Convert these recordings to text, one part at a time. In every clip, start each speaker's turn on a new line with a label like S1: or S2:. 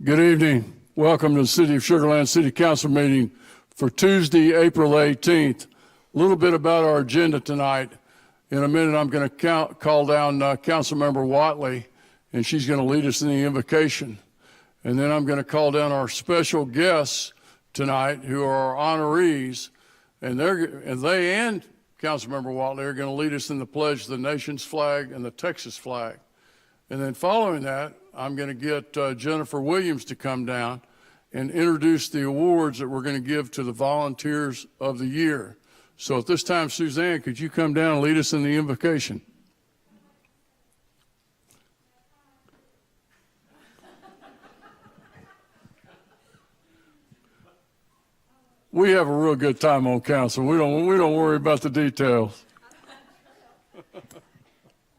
S1: Good evening. Welcome to the City of Sugar Land City Council meeting for Tuesday, April 18th. A little bit about our agenda tonight. In a minute, I'm going to call down Councilmember Watley, and she's going to lead us in the invocation. And then I'm going to call down our special guests tonight, who are our honorees, and they and Councilmember Watley are going to lead us in the pledge of the nation's flag and the Texas flag. And then following that, I'm going to get Jennifer Williams to come down and introduce the awards that we're going to give to the Volunteers of the Year. So at this time, Suzanne, could you come down and lead us in the invocation? We have a real good time on council. We don't worry about the details.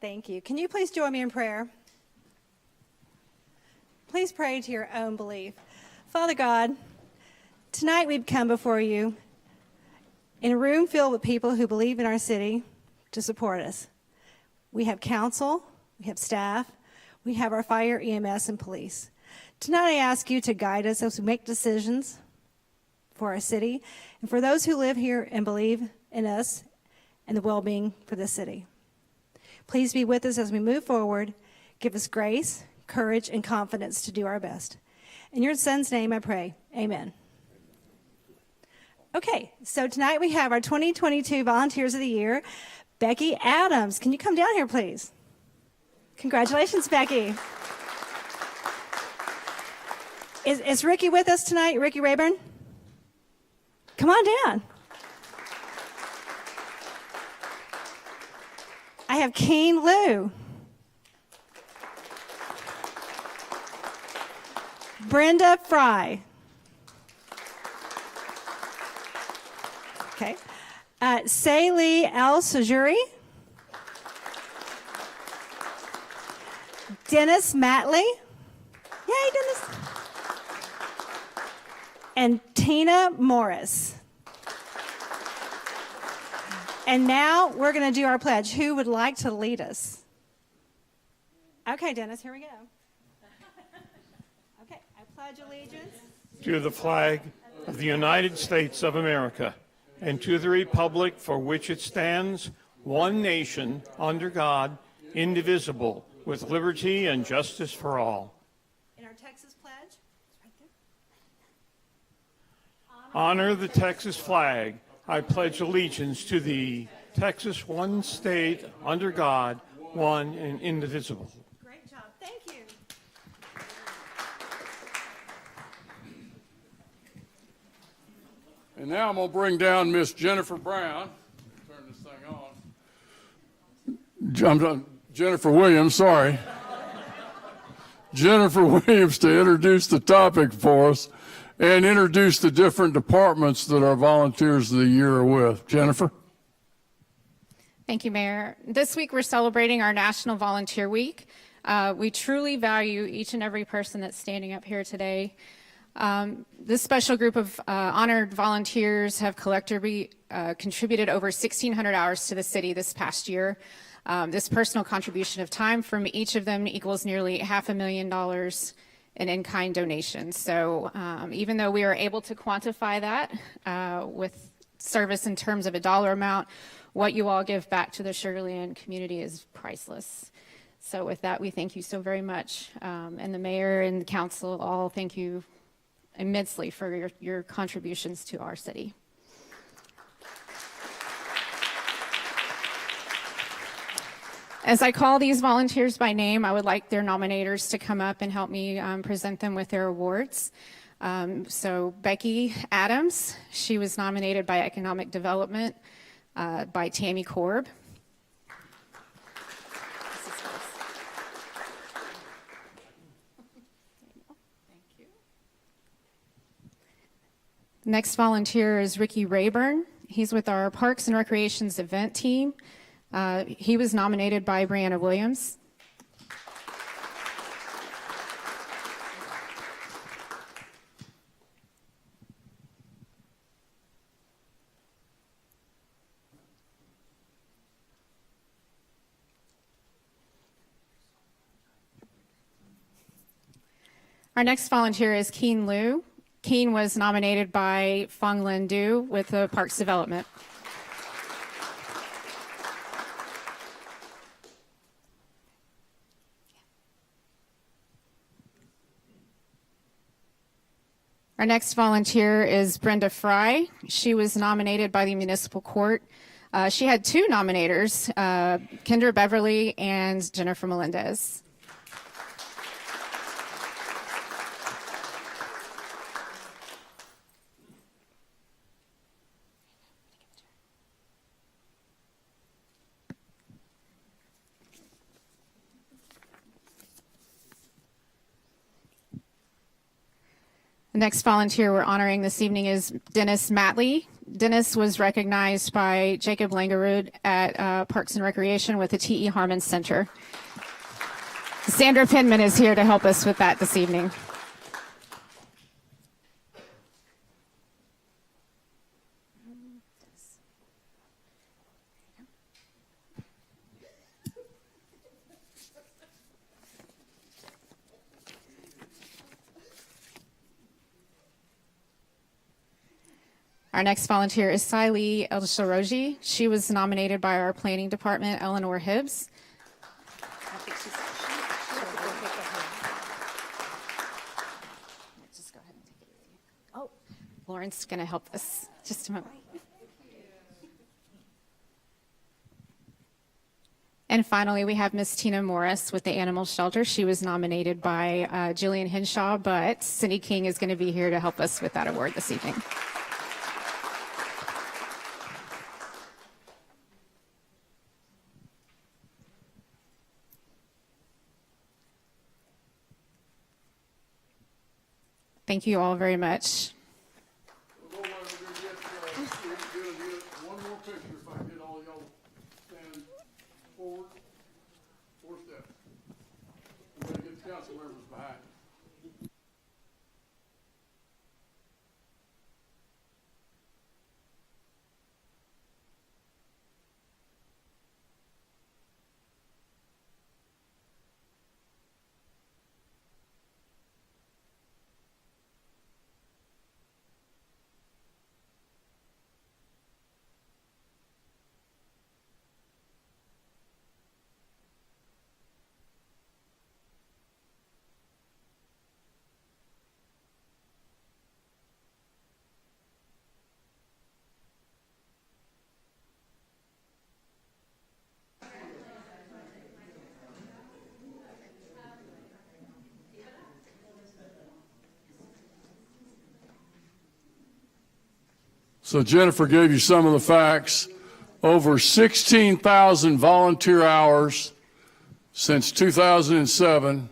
S2: Thank you. Can you please join me in prayer? Please pray to your own belief. Father God, tonight we've come before you in a room filled with people who believe in our city to support us. We have council, we have staff, we have our fire, EMS, and police. Tonight I ask you to guide us as we make decisions for our city and for those who live here and believe in us and the well-being for the city. Please be with us as we move forward. Give us grace, courage, and confidence to do our best. In your son's name I pray, amen. Okay, so tonight we have our 2022 Volunteers of the Year, Becky Adams. Can you come down here, please? Congratulations, Becky. Is Ricky with us tonight, Ricky Rayburn? Come on down. I have Keen Liu. Brenda Fry. Okay. Saylee El Sajuri. Dennis Matley. Yay, Dennis. And Tina Morris. And now we're going to do our pledge. Who would like to lead us? Okay, Dennis, here we go. Okay, I pledge allegiance
S3: to the flag of the United States of America and to the republic for which it stands, one nation, under God, indivisible, with liberty and justice for all.
S2: In our Texas pledge, right there.
S3: Honor the Texas flag. I pledge allegiance to the Texas, one state, under God, one and indivisible.
S2: Great job. Thank you.
S1: And now I'm going to bring down Miss Jennifer Brown. Turn this thing on. Jennifer Williams, sorry. Jennifer Williams to introduce the topic for us and introduce the different departments that our Volunteers of the Year are with. Jennifer?
S4: Thank you, Mayor. This week we're celebrating our National Volunteer Week. We truly value each and every person that's standing up here today. This special group of honored volunteers have collectively contributed over 1,600 hours to the city this past year. This personal contribution of time from each of them equals nearly $500,000 in-kind donations. So even though we are able to quantify that with service in terms of a dollar amount, what you all give back to the Sugar Land community is priceless. So with that, we thank you so very much. And the mayor and the council all thank you immensely for your contributions to our city. As I call these volunteers by name, I would like their nominators to come up and help me present them with their awards. So Becky Adams, she was nominated by Economic Development by Tammy Korb. Thank you. Next volunteer is Ricky Rayburn. He's with our Parks and Recreations event team. He was nominated by Brianna Williams. Our next volunteer is Keen Liu. Keen was nominated by Fong Lin Du with the Parks Development. Our next volunteer is Brenda Fry. She was nominated by the Municipal Court. She had two nominators, Kendra Beverly and Jennifer Melendez. The next volunteer we're honoring this evening is Dennis Matley. Dennis was recognized by Jacob Langerud at Parks and Recreation with the T.E. Harmon Center. Sandra Pinman is here to help us with that this evening. Our next volunteer is Saili El-Sharoji. She was nominated by our planning department, Eleanor Hibbs. Just go ahead and take it with you. Oh, Lauren's going to help us. Just a moment. And finally, we have Miss Tina Morris with the Animal Shelter. She was nominated by Jillian Henshaw, but Cindy King is going to be here to help us with that award this evening. Thank you all very much.
S1: One more picture if I get all y'all stand forward, 4 steps. I'm going to get the council members behind you. So Jennifer gave you some of the facts. Over 16,000 volunteer hours since 2007.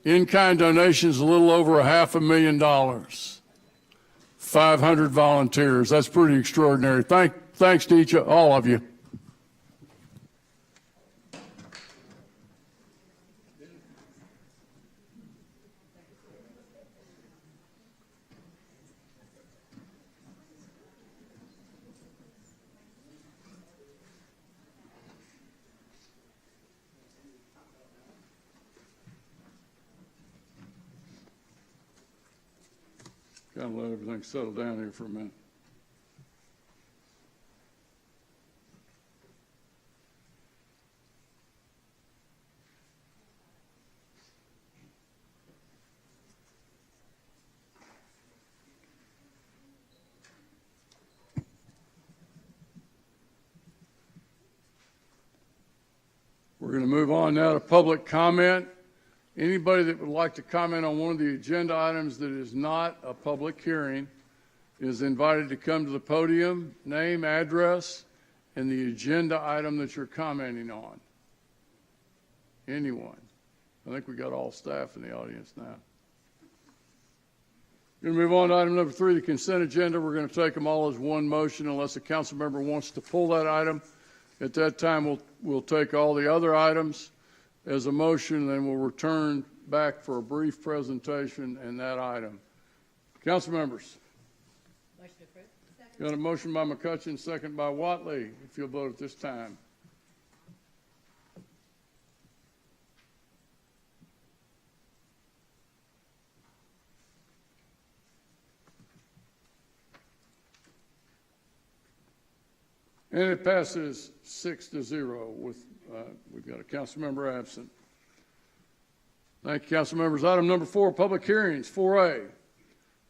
S1: In-kind donations, a little over $500,000. 500 volunteers. That's pretty extraordinary. Thanks to all of you. Kind of let everything settle down here for a minute. We're going to move on now to public comment. Anybody that would like to comment on one of the agenda items that is not a public hearing is invited to come to the podium, name, address, and the agenda item that you're commenting on. Anyone? I think we got all staff in the audience now. We're going to move on to item number 3, the consent agenda. We're going to take them all as one motion unless a council member wants to pull that item. At that time, we'll take all the other items as a motion, and then we'll return back for a brief presentation and that item. Council members.
S5: Motion approved.
S1: Got a motion by McCutcheon, second by Watley. If you'll vote at this time. And it passes 6-0 with, we've got a council member absent. Thank you, council members. Item number 4, public hearings. 4A,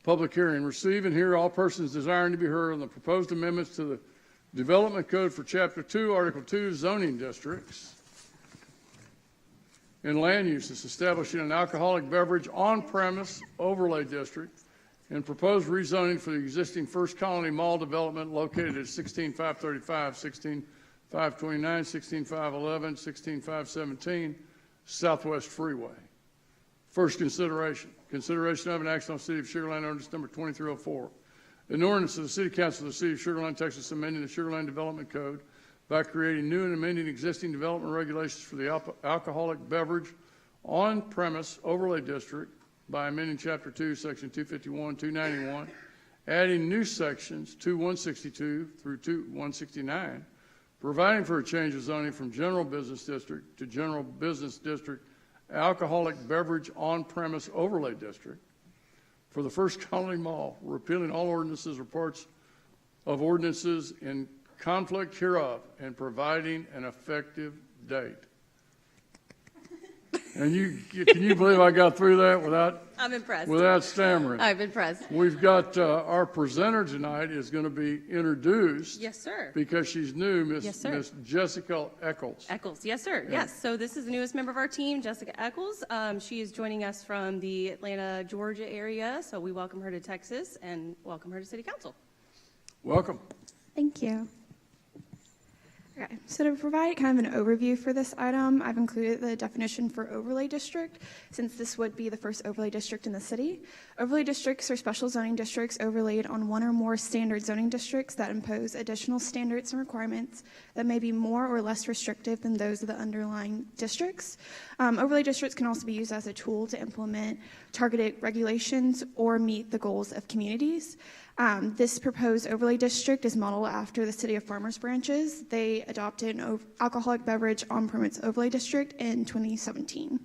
S1: public hearing. Receive and hear all persons desiring to be heard on the proposed amendments to the Development Code for Chapter 2, Article 2, zoning districts and land uses, establishing an alcoholic beverage on-premise overlay district and proposed rezoning for the existing First Colony Mall development located at 16535, 16529, 16511, 16517 Southwest Freeway. First consideration of an action on City of Sugar Land ordinance number 2304. An ordinance of the City Council of the City of Sugar Land, Texas, amending the Sugar Land Development Code by creating new and amending existing development regulations for the alcoholic beverage on-premise overlay district by amending Chapter 2, Section 251, 291, adding new sections 2162 through 2169, providing for a change of zoning from general business district to general business district alcoholic beverage on-premise overlay district for the First Colony Mall, repealing all ordinances or parts of ordinances in conflict hereof, and providing an effective date. And can you believe I got through that
S6: I'm impressed.
S1: without stammering?
S6: I'm impressed.
S1: We've got our presenter tonight is going to be introduced.
S6: Yes, sir.
S1: Because she's new,
S6: Yes, sir.
S1: Miss Jessica Eccles.
S6: Eccles, yes, sir.
S1: Yeah.
S6: Yes. So this is the newest member of our team, Jessica Eccles. She is joining us from the Atlanta, Georgia area. So we welcome her to Texas and welcome her to City Council.
S1: Welcome.
S7: Thank you. Okay, so to provide kind of an overview for this item, I've included the definition for overlay district, since this would be the first overlay district in the city. Overlay districts are special zoning districts overlaid on one or more standard zoning districts that impose additional standards and requirements that may be more or less restrictive than those of the underlying districts. Overlay districts can also be used as a tool to implement targeted regulations or meet the goals of communities. This proposed overlay district is modeled after the City of Farmers Branches. They adopted an alcoholic beverage on-premise overlay district in 2017.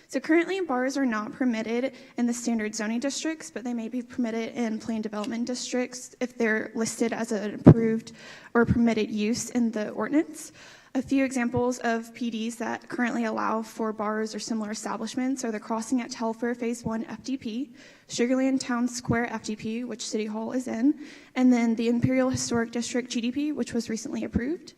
S7: So currently, bars are not permitted in the standard zoning districts, but they may be permitted in planned development districts if they're listed as an approved or permitted use in the ordinance. A few examples of PDs that currently allow for bars or similar establishments are the Crossing at Telfair Phase 1 FDP, Sugar Land Town Square FDP, which City Hall is in, and then the Imperial Historic District GDP, which was recently approved.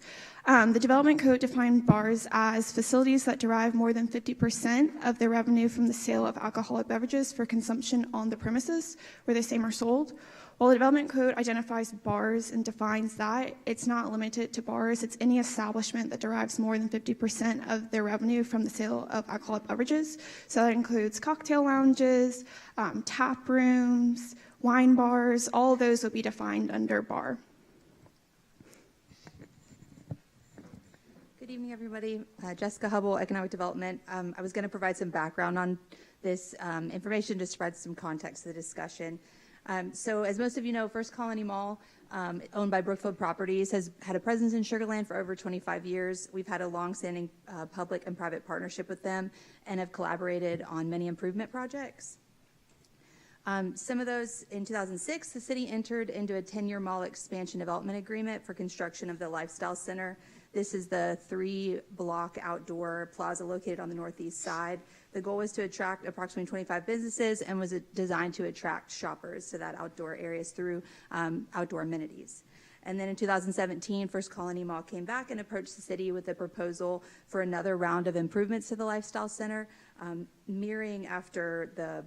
S7: The Development Code defined bars as facilities that derive more than 50% of their revenue from the sale of alcoholic beverages for consumption on the premises where the same are sold. While the Development Code identifies bars and defines that, it's not limited to bars. It's any establishment that derives more than 50% of their revenue from the sale of alcoholic beverages. So that includes cocktail lounges, tap rooms, wine bars. All of those will be defined under bar.
S8: Good evening, everybody. Jessica Hubble, Economic Development. I was going to provide some background on this information, just to provide some context to the discussion. So as most of you know, First Colony Mall, owned by Brookfield Properties, has had a presence in Sugar Land for over 25 years. We've had a long-standing public and private partnership with them and have collaborated on many improvement projects. Some of those, in 2006, the city entered into a 10-year mall expansion development agreement for construction of the Lifestyle Center. This is the 3-block outdoor plaza located on the northeast side. The goal was to attract approximately 25 businesses and was designed to attract shoppers to that outdoor areas through outdoor amenities. And then in 2017, First Colony Mall came back and approached the city with a proposal for another round of improvements to the Lifestyle Center, mirroring after the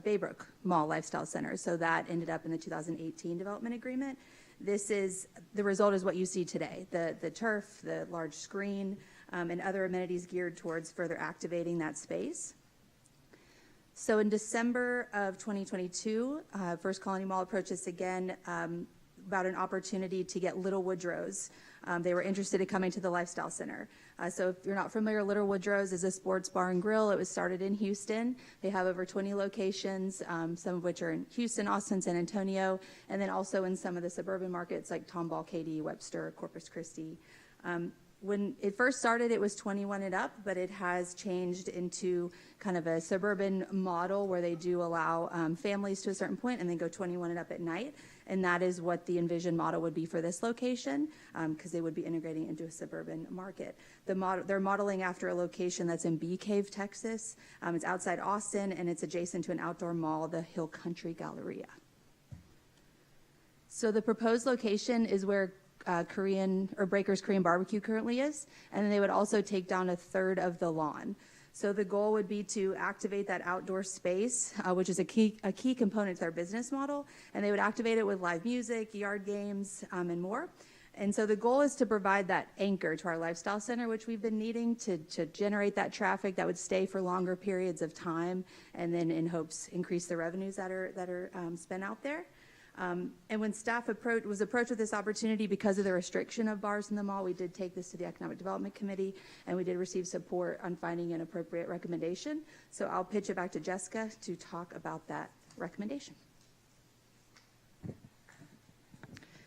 S8: Baybrook Mall Lifestyle Center. So that ended up in the 2018 development agreement. This is, the result is what you see today, the turf, the large screen, and other amenities geared towards further activating that space. So in December of 2022, First Colony Mall approached us again about an opportunity to get Little Woodrow's. They were interested in coming to the Lifestyle Center. So if you're not familiar, Little Woodrow's is a sports bar and grill. It was started in Houston. They have over 20 locations, some of which are in Houston, Austin, San Antonio, and then also in some of the suburban markets like Tomball, Katy, Webster, Corpus Christi. when it first started, it was 21 and up, but it has changed into kind of a suburban model where they do allow families to a certain point and then go 21 and up at night. And that is what the envisioned model would be for this location, because they would be integrating into a suburban market. They're modeling after a location that's in Bee Cave, Texas. It's outside Austin, and it's adjacent to an outdoor mall, the Hill Country Galleria. So the proposed location is where Breaker's Korean Barbecue currently is, and then they would also take down a third of the lawn. So the goal would be to activate that outdoor space, which is a key component to their business model, and they would activate it with live music, yard games, and more. And so the goal is to provide that anchor to our lifestyle center, which we've been needing to generate that traffic that would stay for longer periods of time, and then in hopes increase the revenues that are spent out there. And when staff was approached with this opportunity because of the restriction of bars in the mall, we did take this to the Economic Development Committee, and we did receive support on finding an appropriate recommendation. So I'll pitch it back to Jessica to talk about that recommendation.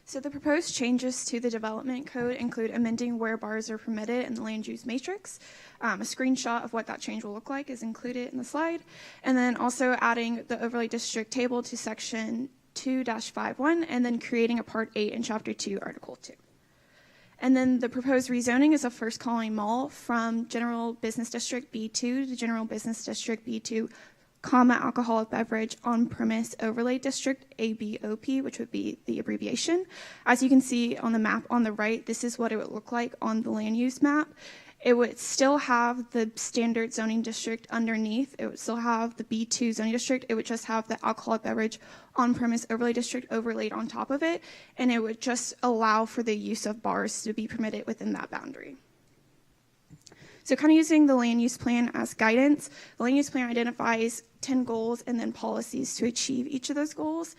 S7: So the proposed changes to the development code include amending where bars are permitted in the land use matrix. A screenshot of what that change will look like is included in the slide. And then also adding the overlay district table to section 2-51, and then creating a Part 8 in Chapter 2, Article 2. And then the proposed rezoning is a First Colony Mall from General Business District B2 to General Business District B2, alcoholic beverage on-premise overlay district, ABOP, which would be the abbreviation. As you can see on the map on the right, this is what it would look like on the land use map. It would still have the standard zoning district underneath. It would still have the B2 zoning district. It would just have the alcoholic beverage on-premise overlay district overlaid on top of it, and it would just allow for the use of bars to be permitted within that boundary. So kind of using the land use plan as guidance, the land use plan identifies 10 goals and then policies to achieve each of those goals.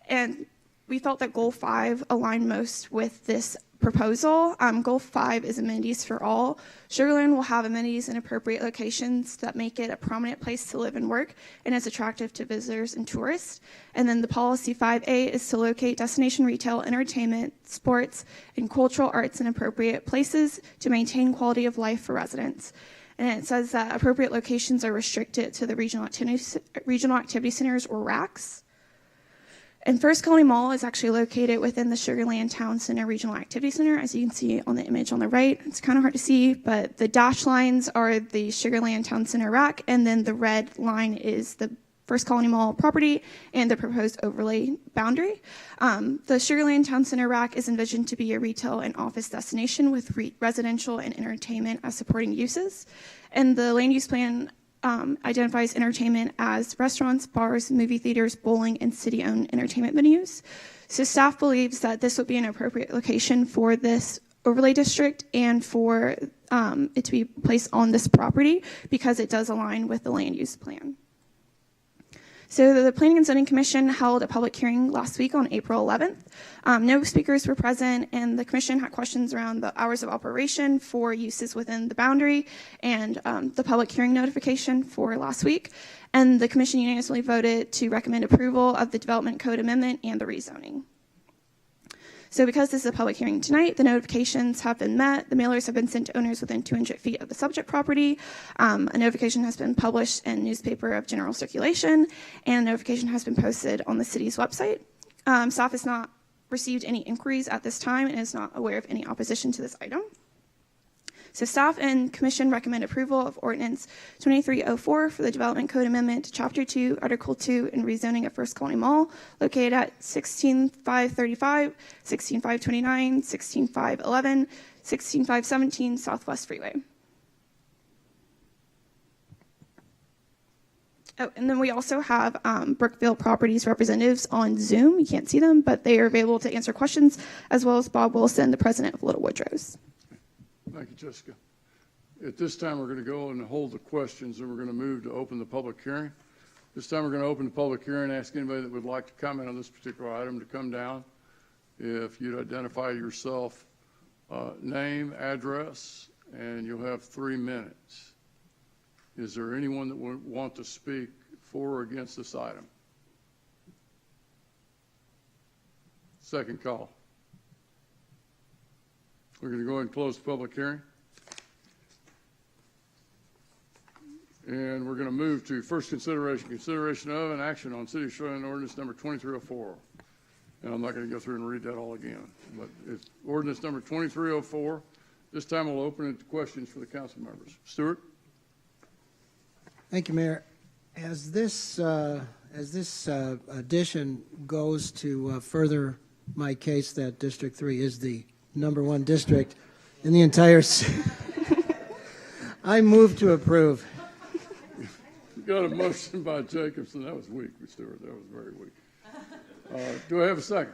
S7: And we felt that Goal 5 aligned most with this proposal. Goal 5 is amenities for all. Sugar Land will have amenities in appropriate locations that make it a prominent place to live and work and is attractive to visitors and tourists. And then the policy 5A is to locate destination retail, entertainment, sports, and cultural arts in appropriate places to maintain quality of life for residents. And it says that appropriate locations are restricted to the regional activity centers or RACs. And First Colony Mall is actually located within the Sugar Land Town Center Regional Activity Center, as you can see on the image on the right. It's kind of hard to see, but the dashed lines are the Sugar Land Town Center rack, and then the red line is the First Colony Mall property and the proposed overlay boundary. The Sugar Land Town Center rack is envisioned to be a retail and office destination with residential and entertainment as supporting uses. And the land use plan identifies entertainment as restaurants, bars, movie theaters, bowling, and city-owned entertainment venues. So staff believes that this would be an appropriate location for this overlay district and for it to be placed on this property because it does align with the land use plan. So the Planning and Zoning Commission held a public hearing last week on April 11th. No speakers were present, and the commission had questions around the hours of operation for uses within the boundary and the public hearing notification for last week. And the commission unanimously voted to recommend approval of the Development Code Amendment and the rezoning. So because this is a public hearing tonight, the notifications have been met. The mailers have been sent to owners within 200 feet of the subject property. A notification has been published in newspaper of general circulation, and a notification has been posted on the city's website. Staff has not received any inquiries at this time and is not aware of any opposition to this item. So staff and commission recommend approval of Ordinance 2304 for the Development Code Amendment to Chapter 2, Article 2, and rezoning of First Colony Mall, located at 16535, 16529, 16511, 16517 Southwest Freeway. Oh, and then we also have Brookfield Properties representatives on Zoom. You can't see them, but they are available to answer questions, as well as Bob Wilson, the president of Little Woodrow's.
S1: Thank you, Jessica. At this time, we're going to go and hold the questions, and we're going to move to open the public hearing. This time, we're going to open the public hearing, ask anybody that would like to comment on this particular item to come down. If you'd identify yourself, name, address, and you'll have 3 minutes. Is there anyone that would want to speak for or against this item? Second call. We're going to go ahead and close the public hearing. And we're going to move to first consideration of and action on City of Sugar Land ordinance number 2304. And I'm not going to go through and read that all again, but it's ordinance number 2304. This time we'll open it to questions for the council members. Stuart?
S9: Thank you, Mayor. As this addition goes to further my case that District 3 is the #1 district in the entire city, I move to approve.
S1: Got a motion by Jacobson. That was weak, Stuart. That was very weak. Do I have a second?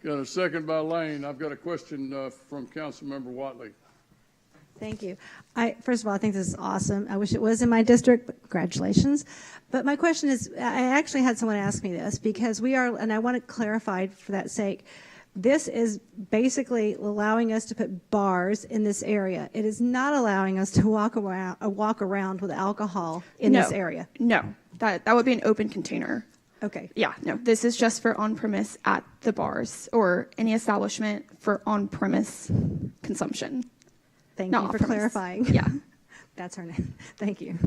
S1: Got a second by Lane. I've got a question from Councilmember Watley.
S2: Thank you. First of all, I think this is awesome. I wish it was in my district, but congratulations. But my question is, I actually had someone ask me this because we are, and I want to clarify for that sake, this is basically allowing us to put bars in this area. It is not allowing us to walk around with alcohol in this area.
S7: No, that would be an open container.
S2: Okay.
S7: Yeah, no, this is just for on-premise at the bars or any establishment for on-premise consumption.
S2: Thank
S7: Not
S2: you for
S7: off-premise.
S2: clarifying.
S7: Yeah.
S2: That's her name. Thank you.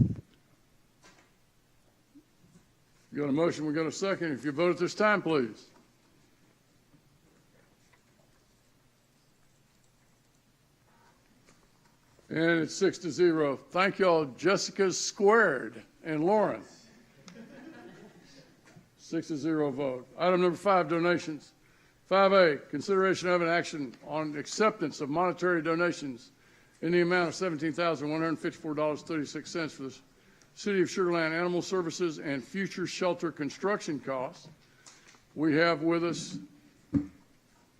S1: We got a motion. We got a second. If you vote at this time, please. And it's 6-0. Thank y'all, Jessica Squared and Lauren. 6-0 vote. Item number 5, donations. 5A, consideration of an action on acceptance of monetary donations in the amount of $17,154.36 for the City of Sugar Land Animal Services and future shelter construction costs. We have with us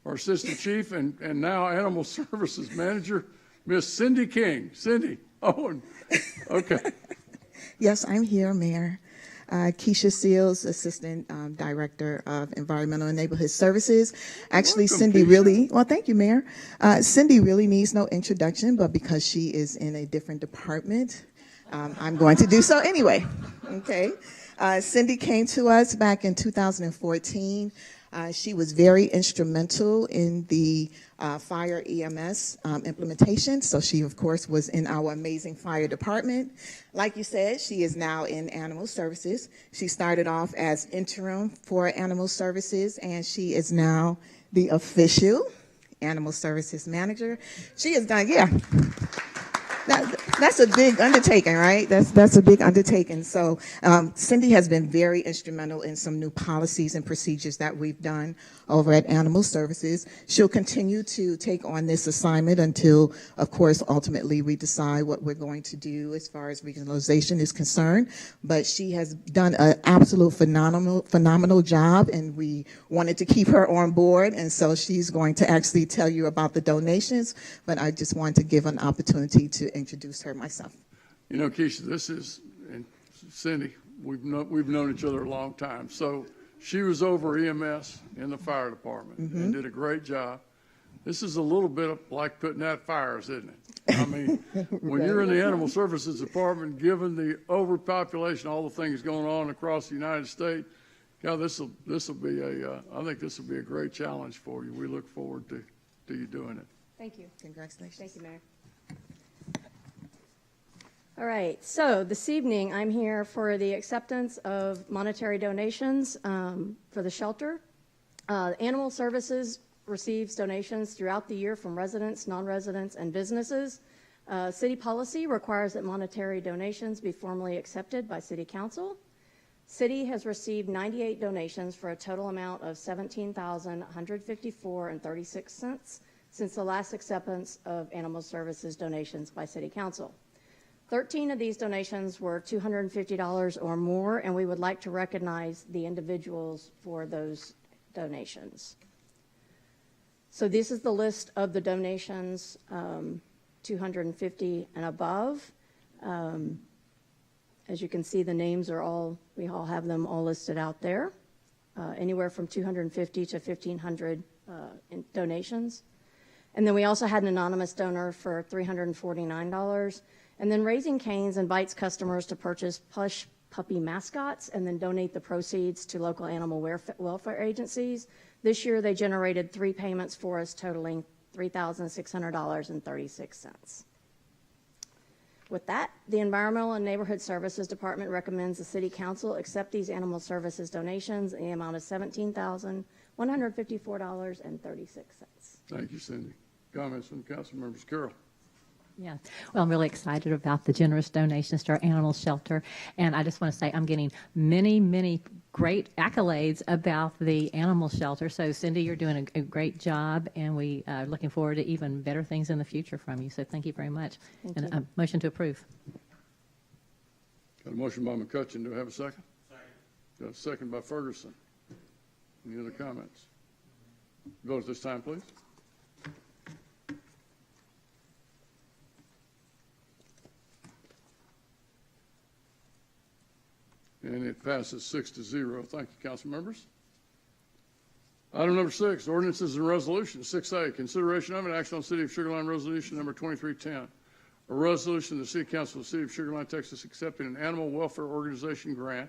S1: our Assistant Chief and now Animal Services Manager, Miss Cindy King. Cindy. Oh, okay.
S10: Yes, I'm here, Mayor. Keisha Seals, Assistant Director of Environmental and Neighborhood Services. Actually,
S1: Welcome,
S10: Cindy
S1: Keisha.
S10: really, well, thank you, Mayor. Cindy really needs no introduction, but because she is in a different department, I'm going to do so anyway. Okay. Cindy came to us back in 2014. She was very instrumental in the fire EMS implementation. So she, of course, was in our amazing fire department. Like you said, she is now in animal services. She started off as interim for animal services, and she is now the official animal services manager. She has done, yeah. That's a big undertaking, right? That's a big undertaking. So Cindy has been very instrumental in some new policies and procedures that we've done over at Animal Services. She'll continue to take on this assignment until, of course, ultimately we decide what we're going to do as far as regionalization is concerned. But she has done an absolute phenomenal job, and we wanted to keep her on board. And so she's going to actually tell you about the donations, but I just wanted to give an opportunity to introduce her myself.
S1: You know, Keisha, this is, and Cindy, we've known each other a long time. So she was over EMS in the fire department and did a great job. This is a little bit of like putting out fires, isn't it? I mean, when you're in the Animal Services Department, given the overpopulation, all the things going on across the United States, God, I think this will be a great challenge for you. We look forward to you doing it.
S11: Thank you.
S10: Congratulations.
S11: Thank you, Mayor. All right, so this evening I'm here for the acceptance of monetary donations for the shelter. Animal Services receives donations throughout the year from residents, non-residents, and businesses. City policy requires that monetary donations be formally accepted by City Council. City has received 98 donations for a total amount of $17,154.36 since the last acceptance of Animal Services donations by City Council. 13 of these donations were $250 or more, and we would like to recognize the individuals for those donations. So this is the list of the donations, 250 and above. As you can see, the names are we all have them all listed out there, anywhere from 250 to 1,500 in donations. And then we also had an anonymous donor for $349. And then Raising Cane's invites customers to purchase plush puppy mascots and then donate the proceeds to local animal welfare agencies. This year they generated 3 payments for us totaling $3,600.36. With that, the Environmental and Neighborhood Services Department recommends the City Council accept these animal services donations in the amount of $17,154.36.
S1: Thank you, Cindy. Comments from council members? Carol?
S5: Yeah, well, I'm really excited about the generous donations to our animal shelter. And I just want to say I'm getting many, many great accolades about the animal shelter. So, Cindy, you're doing a great job, and we are looking forward to even better things in the future from you. So thank you very much.
S11: Thank
S5: and
S11: you.
S5: motion to approve.
S1: Got a motion by McCutcheon. Do I have a second? Second. Got a second by Ferguson. Any other comments? Vote at this time, please. And it passes 6-0. Thank you, council members. Item number 6, ordinances and resolutions. 6A, consideration of an action on City of Sugar Land Resolution number 2310. A resolution of the City Council of the City of Sugar Land, Texas, accepting an animal welfare organization grant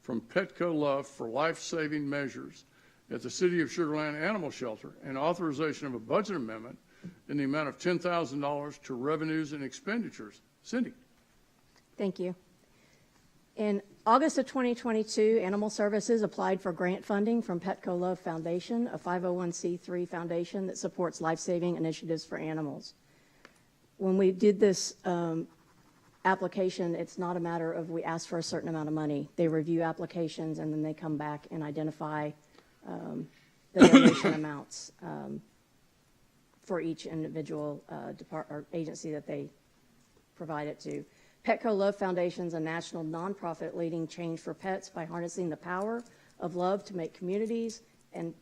S1: from Petco Love for life-saving measures at the City of Sugar Land Animal Shelter and authorization of a budget amendment in the amount of $10,000 to revenues and expenditures. Cindy.
S11: Thank you. In August of 2022, Animal Services applied for grant funding from Petco Love Foundation, a 501c3 foundation that supports life-saving initiatives for animals. When we did this application, it's not a matter of we ask for a certain amount of money. They review applications, and then they come back and identify the donation amounts for each individual or agency that they provide it to. Petco Love Foundation is a national nonprofit leading change for pets by harnessing the power of love to make communities and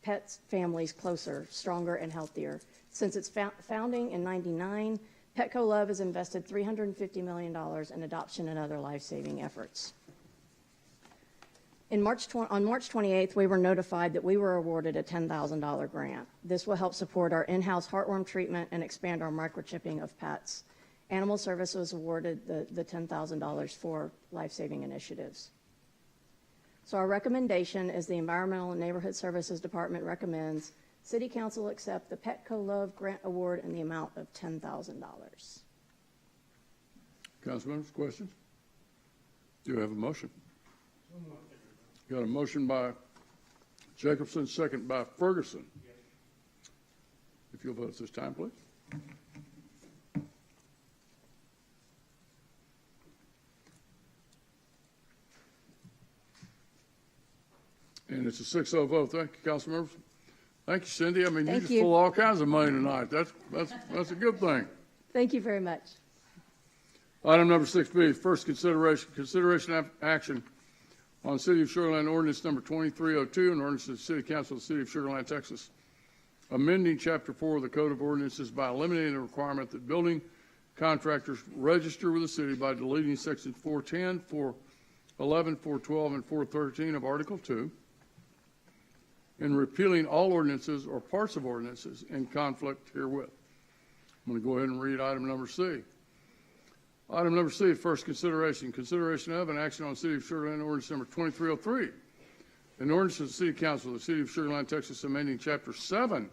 S11: pets' families closer, stronger, and healthier. Since its founding in '99, Petco Love has invested $350 million in adoption and other life-saving efforts. On March 28th, we were notified that we were awarded a $10,000 grant. This will help support our in-house heartworm treatment and expand our microchipping of pets. Animal Services was awarded the $10,000 for life-saving initiatives. So our recommendation is the Environmental and Neighborhood Services Department recommends City Council accept the Petco Love Grant Award in the amount of $10,000.
S1: Council members, questions? Do you have a motion? Got a motion by Jacobson, second by Ferguson. If you'll vote at this time, please. And it's a 6-0 vote. Thank you, council members. Thank you, Cindy. I mean, you
S11: Thank
S1: just
S11: you.
S1: pull all kinds of money tonight. That's a good thing.
S11: Thank you very much.
S1: Item number 6B, first consideration of action on City of Sugar Land Ordinance number 2302, an ordinance of the City Council of the City of Sugar Land, Texas, amending Chapter 4 of the Code of Ordinances by eliminating the requirement that building contractors register with the city by deleting Section 410, 411, 412, and 413 of Article 2, and repealing all ordinances or parts of ordinances in conflict herewith. I'm going to go ahead and read item number C. Item number C, first consideration of an action on City of Sugar Land Ordinance number 2303, an ordinance of the City Council of the City of Sugar Land, Texas, amending Chapter 7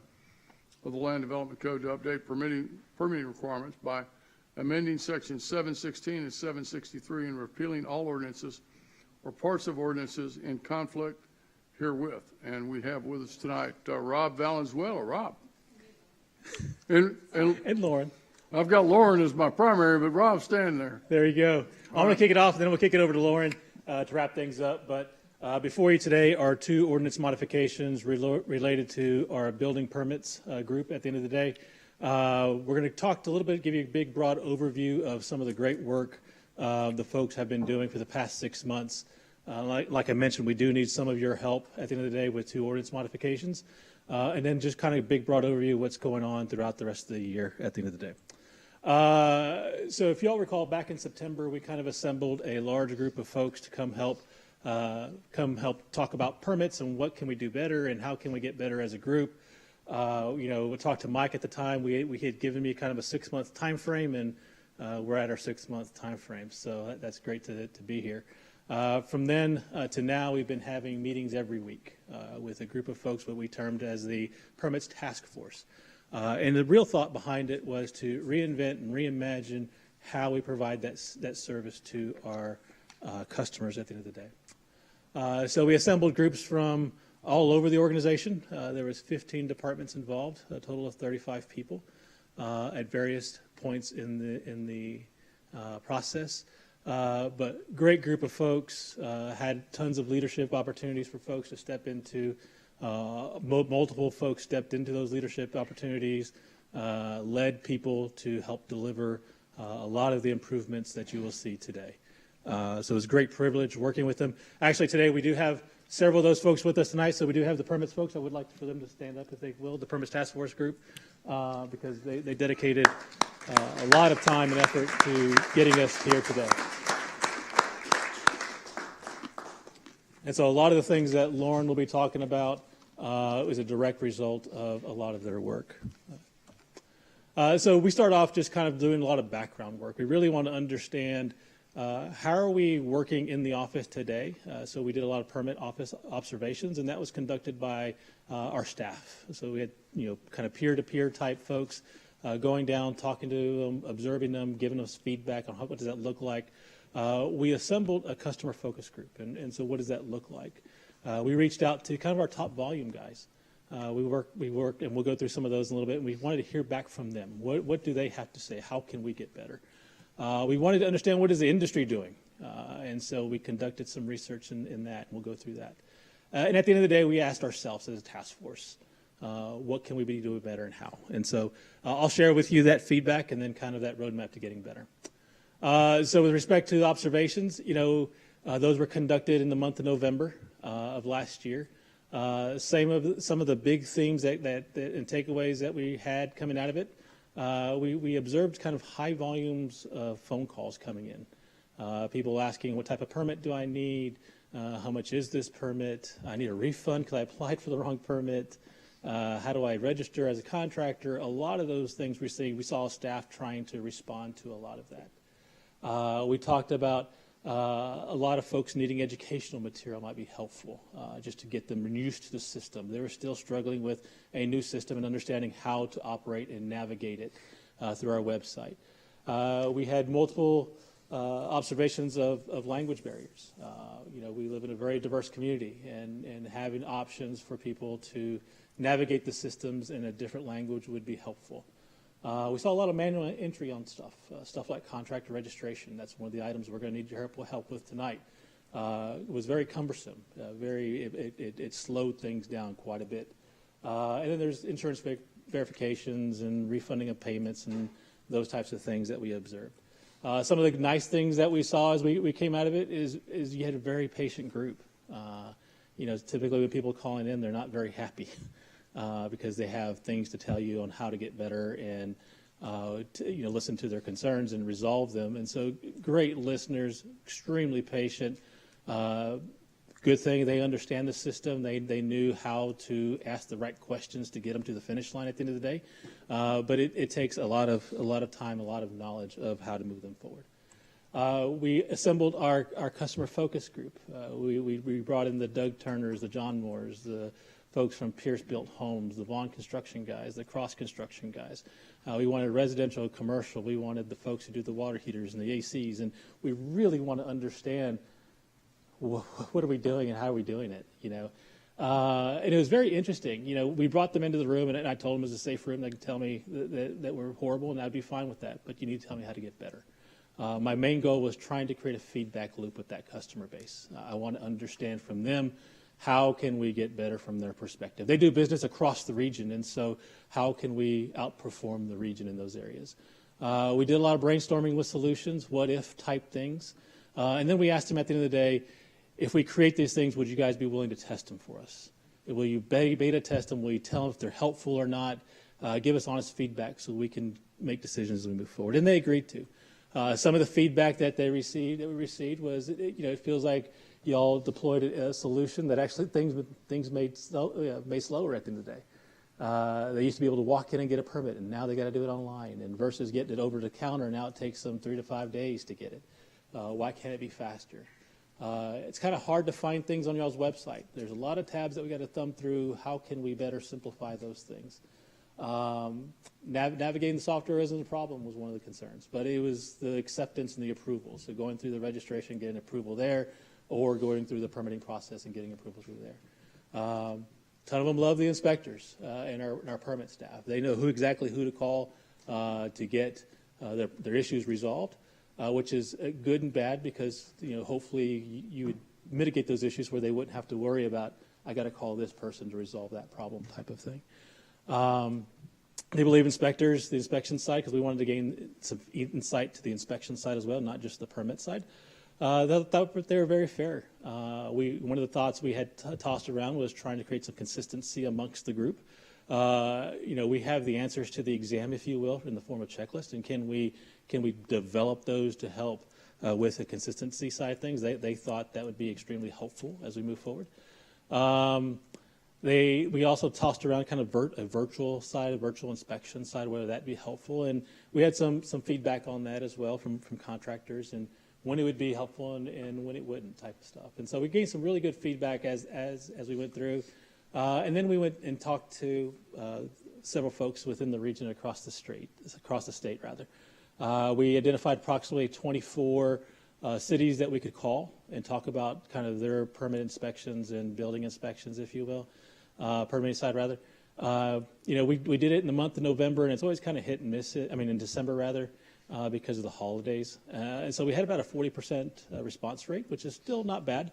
S1: of the Land Development Code to update permitting requirements by amending Sections 716 and 763 and repealing all ordinances or parts of ordinances in conflict herewith. And we have with us tonight Rob Valenzuela. Rob. And
S12: Lauren.
S1: I've got Lauren as my primary, but Rob's standing there.
S12: There you go. I'm going to kick it off, and then we'll kick it over to Lauren to wrap things up. But before you today are two ordinance modifications related to our building permits group at the end of the day. We're going to talk a little bit, give you a big, broad overview of some of the great work the folks have been doing for the past 6 months. Like I mentioned, we do need some of your help at the end of the day with two ordinance modifications. And then just kind of a big, broad overview of what's going on throughout the rest of the year at the end of the day. So if you all recall, back in September, we kind of assembled a large group of folks to come help talk about permits and what can we do better and how can we get better as a group. We talked to Mike at the time. We had given me kind of a 6-month time frame, and we're at our 6-month time frame. So that's great to be here. From then to now, we've been having meetings every week with a group of folks, what we termed as the Permits Task Force. And the real thought behind it was to reinvent and reimagine how we provide that service to our customers at the end of the day. So we assembled groups from all over the organization. There was 15 departments involved, a total of 35 people at various points in the process. But great group of folks, had tons of leadership opportunities for folks to step into. Multiple folks stepped into those leadership opportunities, led people to help deliver a lot of the improvements that you will see today. So it was a great privilege working with them. Actually, today we do have several of those folks with us tonight, so we do have the permits folks. I would like for them to stand up if they will, the Permits Task Force group, because they dedicated a lot of time and effort to getting us here today. And so a lot of the things that Lauren will be talking about is a direct result of a lot of their work. So we start off just kind of doing a lot of background work. We really want to understand how are we working in the office today. So we did a lot of permit office observations, and that was conducted by our staff. So we had, kind of peer-to-peer type folks going down, talking to them, observing them, giving us feedback on what does that look like. We assembled a customer focus group, and so what does that look like? We reached out to kind of our top volume guys. We work, and we'll go through some of those in a little bit, and we wanted to hear back from them. What do they have to say? How can we get better? We wanted to understand what is the industry doing, and so we conducted some research in that, and we'll go through that. And at the end of the day, we asked ourselves as a task force, what can we be doing better and how? And so I'll share with you that feedback and then kind of that roadmap to getting better. So with respect to the observations, those were conducted in the month of November of last year. Some of the big themes and takeaways that we had coming out of it, we observed kind of high volumes of phone calls coming in. People asking, what type of permit do I need? How much is this permit? I need a refund because I applied for the wrong permit. How do I register as a contractor? A lot of those things we saw staff trying to respond to a lot of that. We talked about a lot of folks needing educational material might be helpful just to get them used to the system. They were still struggling with a new system and understanding how to operate and navigate it through our website. We had multiple observations of language barriers. We live in a very diverse community, and having options for people to navigate the systems in a different language would be helpful. We saw a lot of manual entry on stuff like contractor registration. That's one of the items we're going to need your help with tonight. It was very cumbersome. It slowed things down quite a bit. And then there's insurance verifications and refunding of payments and those types of things that we observed. Some of the nice things that we saw as we came out of it is you had a very patient group. Typically when people are calling in, they're not very happy. Because they have things to tell you on how to get better and listen to their concerns and resolve them. And so great listeners, extremely patient. Good thing they understand the system. They knew how to ask the right questions to get them to the finish line at the end of the day. But it takes a lot of time, a lot of knowledge of how to move them forward. We assembled our customer focus group. We brought in the Doug Turners, the John Moores, the folks from Pierce Built Homes, the Vaughn Construction guys, the Cross Construction guys. We wanted residential, commercial. We wanted the folks who do the water heaters and the ACs. And we really want to understand what are we doing and how are we doing it, And it was very interesting. We brought them into the room, and I told them it was a safe room. They could tell me that we're horrible, and I'd be fine with that. But you need to tell me how to get better. My main goal was trying to create a feedback loop with that customer base. I want to understand from them how can we get better from their perspective. They do business across the region, and so how can we outperform the region in those areas? We did a lot of brainstorming with solutions, what-if type things. And then we asked them at the end of the day, if we create these things, would you guys be willing to test them for us? Will you beta test them? Will you tell them if they're helpful or not? Give us honest feedback so we can make decisions as we move forward. And they agreed to. Some of the feedback that we received was, it feels like y'all deployed a solution that actually things made slower at the end of the day. They used to be able to walk in and get a permit, and now they got to do it online. And versus getting it over the counter, now it takes them 3 to 5 days to get it. Why can't it be faster? It's kind of hard to find things on y'all's website. There's a lot of tabs that we got to thumb through. How can we better simplify those things? Navigating the software isn't a problem was one of the concerns, but it was the acceptance and the approval. So going through the registration, getting approval there, or going through the permitting process and getting approval through there. A ton of them love the inspectors and our permit staff. They know exactly who to call to get their issues resolved, which is good and bad because hopefully you would mitigate those issues where they wouldn't have to worry about, I got to call this person to resolve that problem type of thing. They believe inspectors, the inspection side, because we wanted to gain some insight to the inspection side as well, not just the permit side. They were very fair. One of the thoughts we had tossed around was trying to create some consistency amongst the group. We have the answers to the exam, if you will, in the form of checklist, and can we develop those to help with the consistency side of things? They thought that would be extremely helpful as we move forward. We also tossed around kind of a virtual inspection side, whether that be helpful, and we had some feedback on that as well from contractors and when it would be helpful and when it wouldn't type of stuff. And so we gained some really good feedback as we went through. And then we went and talked to several folks within the region across the state rather. We identified approximately 24 cities that we could call and talk about kind of their permit inspections and building inspections, if you will, permitting side rather. We did it in the month of November, and it's always kind of hit and miss it. I mean, in December rather. Because of the holidays. And so we had about a 40% response rate, which is still not bad.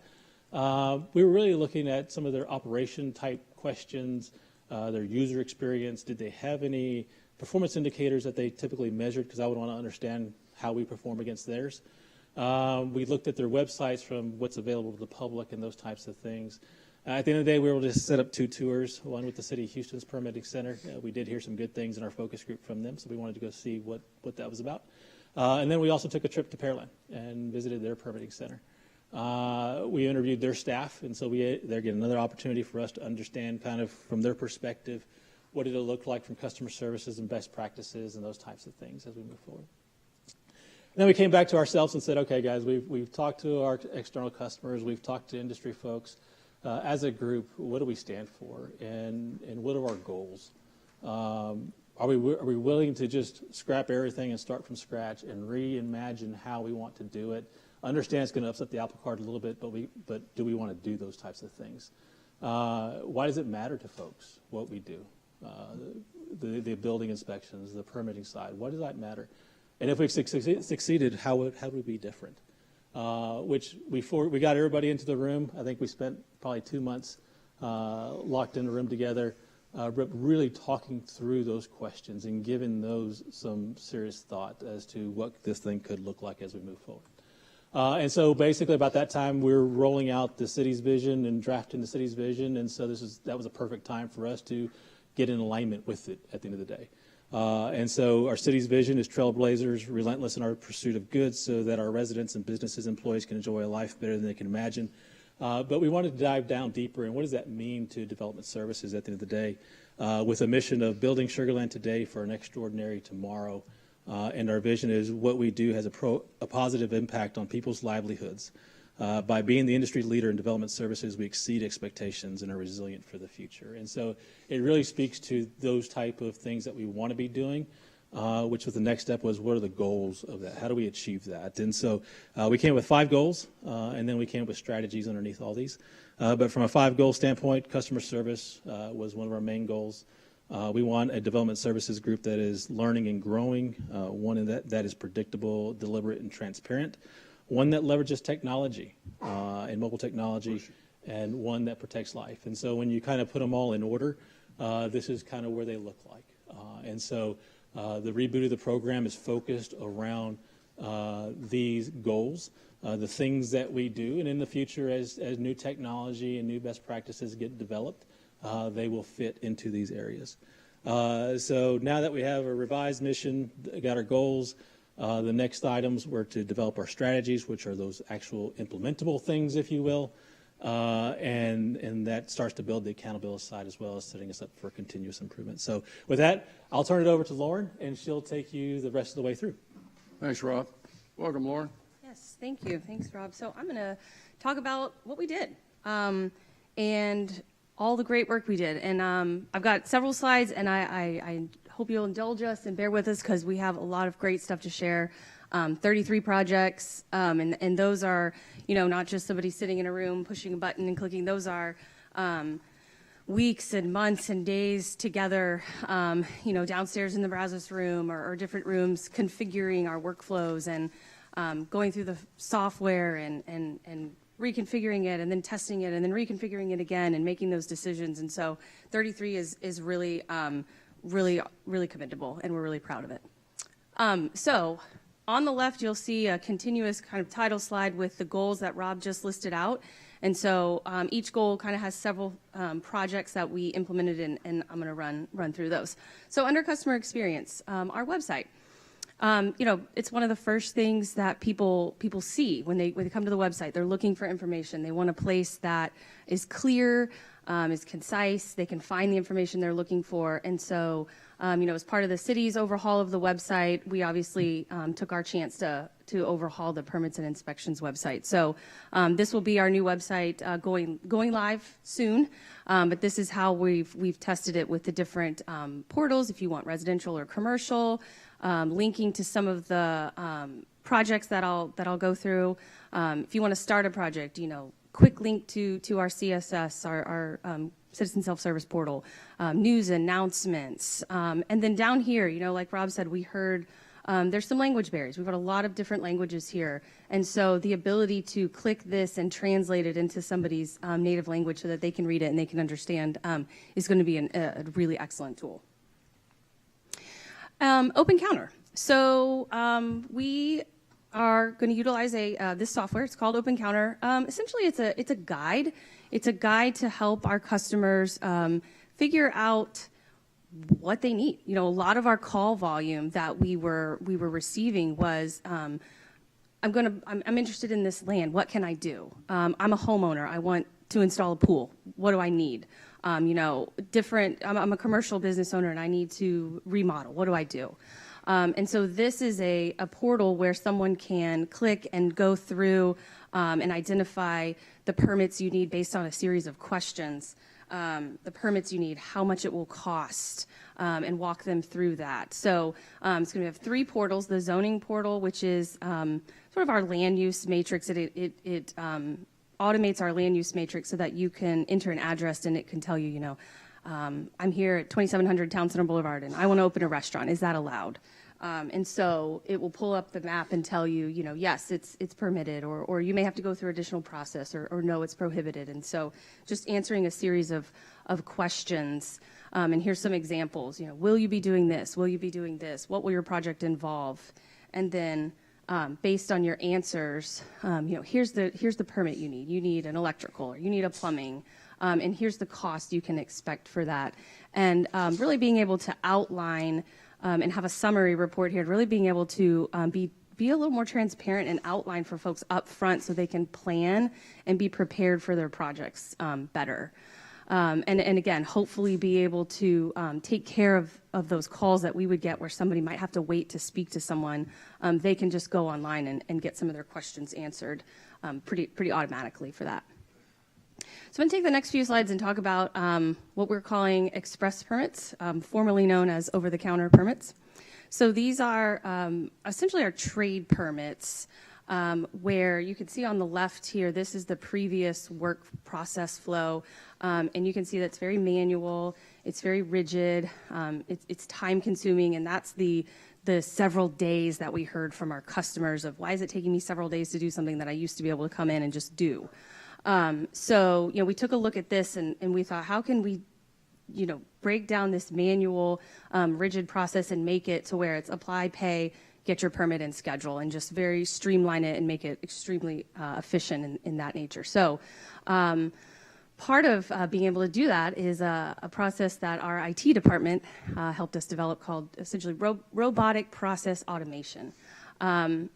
S12: We were really looking at some of their operation type questions, their user experience. Did they have any performance indicators that they typically measured? Because I would want to understand how we perform against theirs. We looked at their websites from what's available to the public and those types of things. At the end of the day, we were able to set up 2 tours, one with the City of Houston's Permitting Center. We did hear some good things in our focus group from them, so we wanted to go see what that was about. And then we also took a trip to Pearland and visited their permitting center. We interviewed their staff, and so they're getting another opportunity for us to understand kind of from their perspective what did it look like from customer services and best practices and those types of things as we move forward. And then we came back to ourselves and said, okay, guys, we've talked to our external customers, we've talked to industry folks. As a group, what do we stand for, and what are our goals? Are we willing to just scrap everything and start from scratch and reimagine how we want to do it? Understand it's going to upset the apple cart a little bit, but do we want to do those types of things? Why does it matter to folks what we do? The building inspections, the permitting side, why does that matter? And if we've succeeded, how would we be different? Which before we got everybody into the room, I think we spent probably 2 months locked in the room together, really talking through those questions and giving those some serious thought as to what this thing could look like as we move forward. And so basically about that time, we were rolling out the city's vision and drafting the city's vision, and so that was a perfect time for us to get in alignment with it at the end of the day. And so our city's vision is trailblazers, relentless in our pursuit of good so that our residents and businesses, employees can enjoy a life better than they can imagine. But we wanted to dive down deeper, and what does that mean to development services at the end of the day? With a mission of building Sugar Land today for an extraordinary tomorrow. And our vision is what we do has a positive impact on people's livelihoods. By being the industry leader in development services, we exceed expectations and are resilient for the future. And so it really speaks to those type of things that we want to be doing, which was the next step was what are the goals of that? How do we achieve that? And so we came up with 5 goals, and then we came up with strategies underneath all these. But from a 5-goal standpoint, customer service was one of our main goals. We want a development services group that is learning and growing, one that is predictable, deliberate, and transparent. One that leverages technology and mobile technology, and one that protects life. And so when you kind of put them all in order, this is kind of where they look like. And so the reboot of the program is focused around these goals, the things that we do, and in the future as new technology and new best practices get developed, they will fit into these areas. So now that we have a revised mission, got our goals, the next items were to develop our strategies, which are those actual implementable things, if you will, and that starts to build the accountability side as well as setting us up for continuous improvement. So with that, I'll turn it over to Lauren, and she'll take you the rest of the way through.
S1: Thanks, Rob. Welcome, Lauren.
S6: Yes, thank you. Thanks, Rob. So I'm going to talk about what we did. And all the great work we did. And I've got several slides, and I hope you'll indulge us and bear with us because we have a lot of great stuff to share. 33 projects, and those are, not just somebody sitting in a room pushing a button and clicking. Those are weeks and months and days together, downstairs in the Brazos room or different rooms, configuring our workflows and going through the software and reconfiguring it and then testing it and then reconfiguring it again and making those decisions. And so 33 is really, really commendable, and we're really proud of it. So on the left, you'll see a continuous kind of title slide with the goals that Rob just listed out. And so each goal kind of has several projects that we implemented, and I'm going to run through those. So under customer experience, our website. It's one of the first things that people see when they come to the website. They're looking for information. They want a place that is clear, is concise. They can find the information they're looking for. And so, as part of the city's overhaul of the website, we obviously took our chance to overhaul the permits and inspections website. So this will be our new website going live soon. But this is how we've tested it with the different portals. If you want residential or commercial, linking to some of the projects that I'll go through. If you want to start a project, quick link to our CSS, our Citizen Self-Service Portal, news announcements. And then down here, like Rob said, we heard there's some language barriers. We've got a lot of different languages here. And so the ability to click this and translate it into somebody's native language so that they can read it and they can understand is going to be a really excellent tool. Open Counter. So we are going to utilize this software. It's called Open Counter. Essentially, it's a guide. It's a guide to help our customers figure out what they need. A lot of our call volume that we were receiving was, I'm interested in this land. What can I do? I'm a homeowner. I want to install a pool. What do I need? I'm a commercial business owner and I need to remodel. What do I do? And so this is a portal where someone can click and go through and identify the permits you need based on a series of questions. The permits you need, how much it will cost, and walk them through that. So it's going to have 3 portals. The zoning portal, which is sort of our land use matrix. It automates our land use matrix so that you can enter an address and it can tell you, I'm here at 2700 Town Center Boulevard and I want to open a restaurant. Is that allowed? And so it will pull up the map and tell you, yes, it's permitted, or you may have to go through additional process, or no, it's prohibited. And so just answering a series of questions. And here's some examples. Will you be doing this? Will you be doing this? What will your project involve? And then based on your answers, here's the permit you need. You need an electrical, or you need a plumbing. And here's the cost you can expect for that. And really being able to outline and have a summary report here, really being able to be a little more transparent and outline for folks up front so they can plan and be prepared for their projects better. And again, hopefully be able to take care of those calls that we would get where somebody might have to wait to speak to someone. They can just go online and get some of their questions answered pretty automatically for that. So I'm going to take the next few slides and talk about what we're calling express permits, formerly known as over-the-counter permits. So these are essentially our trade permits, where you can see on the left here, this is the previous work process flow, and you can see that's very manual, it's very rigid, it's time-consuming, and that's the several days that we heard from our customers of, why is it taking me several days to do something that I used to be able to come in and just do? So, we took a look at this and we thought, how can we, break down this manual, rigid process and make it to where it's apply, pay, get your permit and schedule, and just very streamline it and make it extremely efficient in that nature. So, part of being able to do that is a process that our IT department helped us develop called essentially robotic process automation.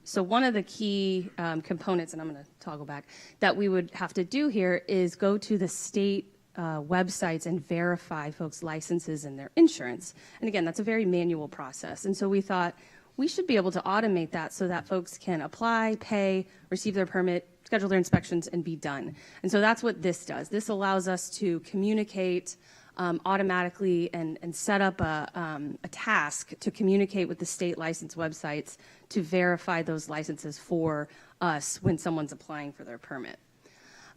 S6: So one of the key components, and I'm going to toggle back, that we would have to do here is go to the state websites and verify folks' licenses and their insurance. And again, that's a very manual process. And so we thought we should be able to automate that so that folks can apply, pay, receive their permit, schedule their inspections and be done. And so that's what this does. This allows us to communicate automatically and set up a task to communicate with the state license websites to verify those licenses for us when someone's applying for their permit.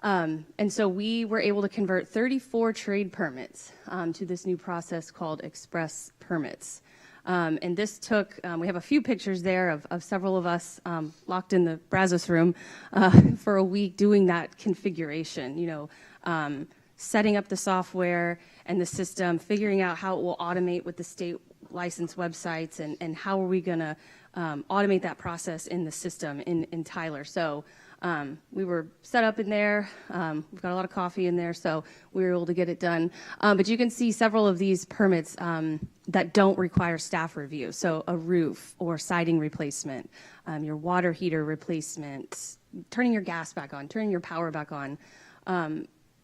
S6: And so we were able to convert 34 trade permits to this new process called express permits. And this took, we have a few pictures there of several of us locked in the Brazos room for a week doing that configuration, setting up the software and the system, figuring out how it will automate with the state license websites, and how are we going to automate that process in the system in Tyler. So we were set up in there. We've got a lot of coffee in there, so we were able to get it done. But you can see several of these permits that don't require staff review. So a roof or siding replacement, your water heater replacement, turning your gas back on, turning your power back on.